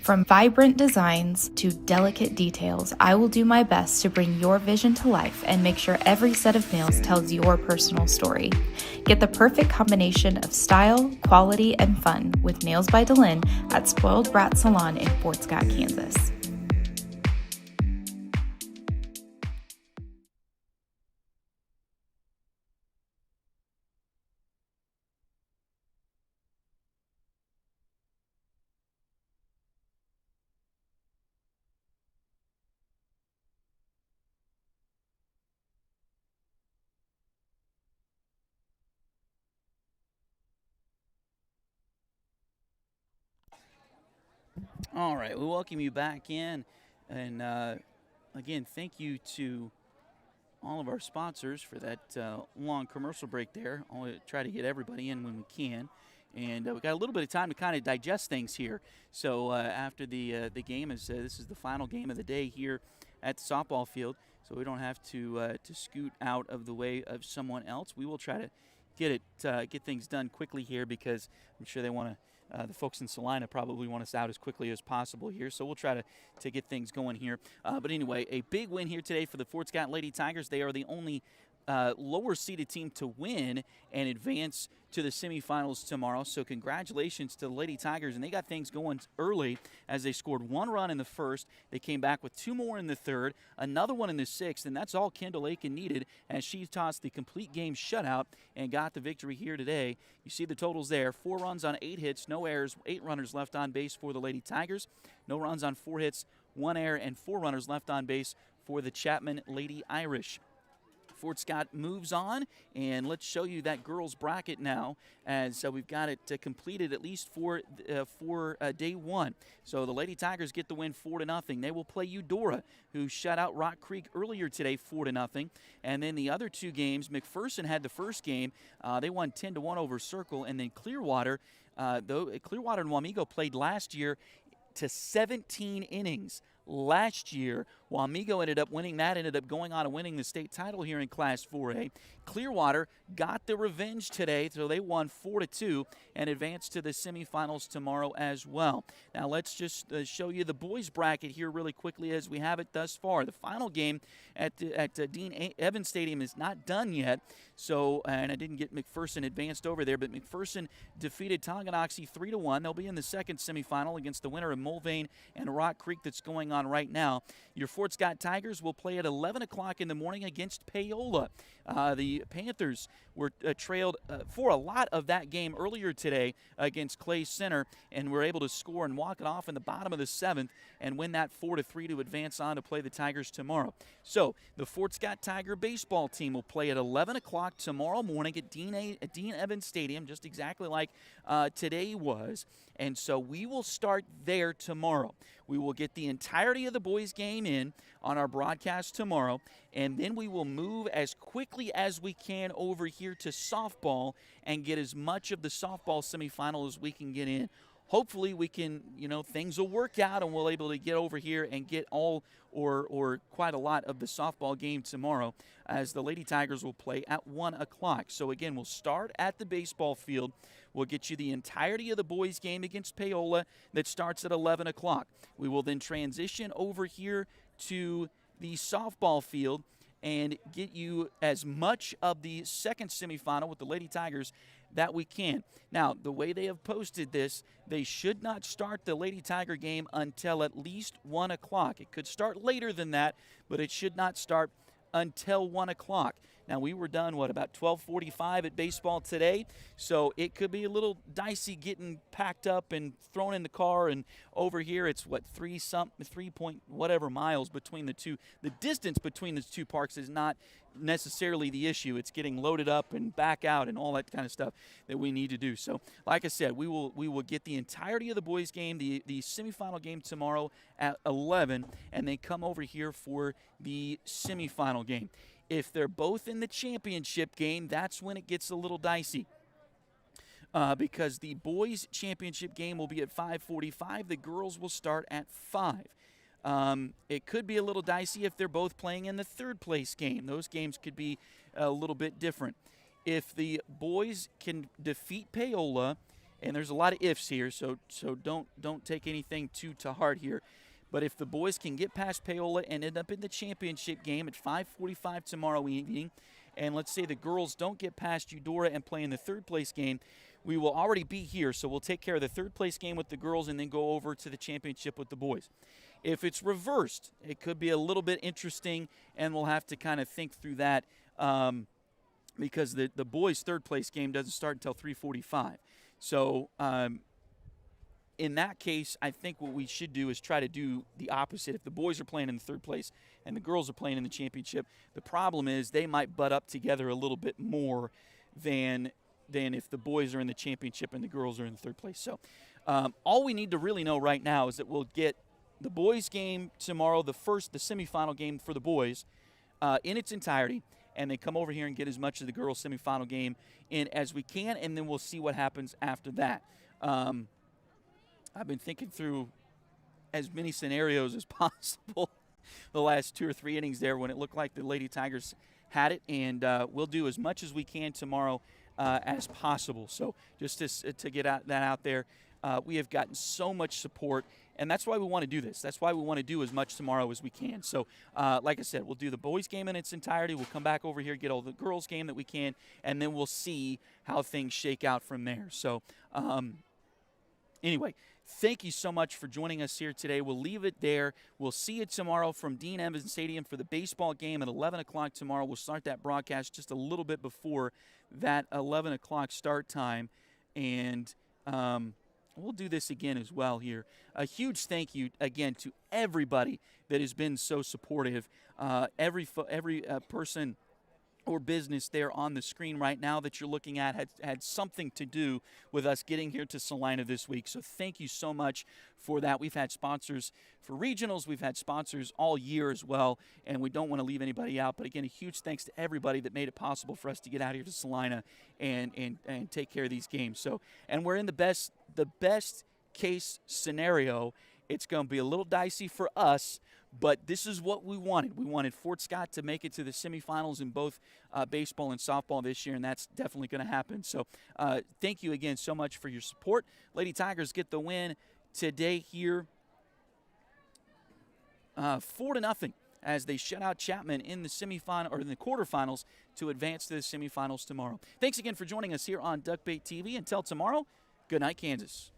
From vibrant designs to delicate details, I will do my best to bring your vision to life and make sure every set of nails tells your personal story. Get the perfect combination of style, quality, and fun with Nails by Delin at Spoiled Brat Salon in Fort Scott, Kansas. All right, we welcome you back in. And again, thank you to all of our sponsors for that long commercial break there. I'll try to get everybody in when we can. And we've got a little bit of time to kind of digest things here. So after the game, this is the final game of the day here at the softball field. So we don't have to scoot out of the way of someone else. We will try to get things done quickly here because I'm sure they want to. The folks in Salina probably want us out as quickly as possible here, so we'll try to get things going here. But anyway, a big win here today for the Fort Scott Lady Tigers. They are the only lower-seeded team to win and advance to the semifinals tomorrow. So congratulations to the Lady Tigers, and they got things going early as they scored 1 run in the first. They came back with 2 more in the third, another one in the sixth, and that's all Kendall Aiken needed as she tossed the complete game shutout and got the victory here today. You see the totals there: 4 runs on 8 hits, no errors, 8 runners left on base for the Lady Tigers, no runs on 4 hits, 1 error, and 4 runners left on base for the Chapman Lady Irish. Fort Scott moves on, and let's show you that girls bracket now as we've got it completed at least for day 1. So the Lady Tigers get the win 4-0. They will play Eudora, who shut out Rock Creek earlier today 4-0. And then the other 2 games, McPherson had the first game. They won 10-1 over Circle, and then Clearwater and Wamego played last year to 17 innings. last year. Wamego ended up winning that, ended up going on and winning the state title here in Class 4A. Clearwater got the revenge today, so they won 4-2 and advanced to the semifinals tomorrow as well. Now let's just show you the boys bracket here really quickly as we have it thus far. The final game at Dean Evans Stadium is not done yet, so and I didn't get McPherson advanced over there, but McPherson defeated Tonganoxie 3-1. They'll be in the second semifinal against the winner of Mulvane and Rock Creek that's going on right now. Your Fort Scott Tigers will play at 11 o'clock in the morning against Paola. The Panthers were trailed for a lot of that game earlier today against Clay Center and were able to score and walk it off in the bottom of the 7th and win that 4-3 to advance on to play the Tigers tomorrow. So the Fort Scott Tiger baseball team will play at 11 o'clock tomorrow morning at Dean Evans Stadium, just exactly like today was. And so we will start there tomorrow. We will get the entirety of the boys' game in on our broadcast tomorrow, and then we will move as quickly as we can over here to softball and get as much of the softball semifinal as we can get in. Hopefully we can, things will work out and we'll able to get over here and get all or quite a lot of the softball game tomorrow as the Lady Tigers will play at 1 o'clock. So again, we'll start at the baseball field. We'll get you the entirety of the boys' game against Paola that starts at 11 o'clock. We will then transition over here to the softball field and get you as much of the second semifinal with the Lady Tigers that we can. Now, the way they have posted this, they should not start the Lady Tiger game until at least 1 o'clock. It could start later than that, but it should not start until 1 o'clock. Now, we were done, about 12:45 at baseball today, so it could be a little dicey getting packed up and thrown in the car, and over here it's, 3 point whatever miles between the two. The distance between the two parks is not necessarily the issue. It's getting loaded up and back out and all that kind of stuff that we need to do. So, like I said, we will get the entirety of the boys' game, the semifinal game tomorrow at 11, and then come over here for the semifinal game. If they're both in the championship game, that's when it gets a little dicey. Because the boys' championship game will be at 5:45. The girls will start at 5. It could be a little dicey if they're both playing in the third place game. Those games could be a little bit different. If the boys can defeat Paola, and there's a lot of ifs here, so don't take anything too to heart here. But if the boys can get past Paola and end up in the championship game at 5:45 tomorrow evening, and let's say the girls don't get past Eudora and play in the third place game, we will already be here. So we'll take care of the third place game with the girls and then go over to the championship with the boys. If it's reversed, it could be a little bit interesting, and we'll have to kind of think through that because the boys' third place game doesn't start until 3:45. So in that case, I think what we should do is try to do the opposite. If the boys are playing in the third place and the girls are playing in the championship, the problem is they might butt up together a little bit more than if the boys are in the championship and the girls are in the third place. So all we need to really know right now is that we'll get the boys' game tomorrow, the semifinal game for the boys, in its entirety, and then come over here and get as much of the girls' semifinal game in as we can, and then we'll see what happens after that. I've been thinking through as many scenarios as possible the last 2 or 3 innings there when it looked like the Lady Tigers had it, and we'll do as much as we can tomorrow as possible. So just to get that out there, we have gotten so much support, and that's why we want to do this. That's why we want to do as much tomorrow as we can. So like I said, we'll do the boys' game in its entirety. We'll come back over here, get all the girls' game that we can, and then we'll see how things shake out from there. So anyway, thank you so much for joining us here today. We'll leave it there. We'll see you tomorrow from Dean Evans Stadium for the baseball game at 11 o'clock tomorrow. We'll start that broadcast just a little bit before that 11 o'clock start time. And we'll do this again as well here. A huge thank you again to everybody that has been so supportive. Every person or business there on the screen right now that you're looking at had something to do with us getting here to Salina this week. So thank you so much for that. We've had sponsors for regionals. We've had sponsors all year as well, and we don't want to leave anybody out. But again, a huge thanks to everybody that made it possible for us to get out here to Salina and take care of these games. So, and we're in the best case scenario It's going to be a little dicey for us, but this is what we wanted. We wanted Fort Scott to make it to the semifinals in both baseball and softball this year, and that's definitely going to happen. So thank you again so much for your support. Lady Tigers get the win today here, 4-0, as they shut out Chapman in the semifinal or in the quarterfinals to advance to the semifinals tomorrow. Thanks again for joining us here on Duckbait TV. Until tomorrow, good night, Kansas.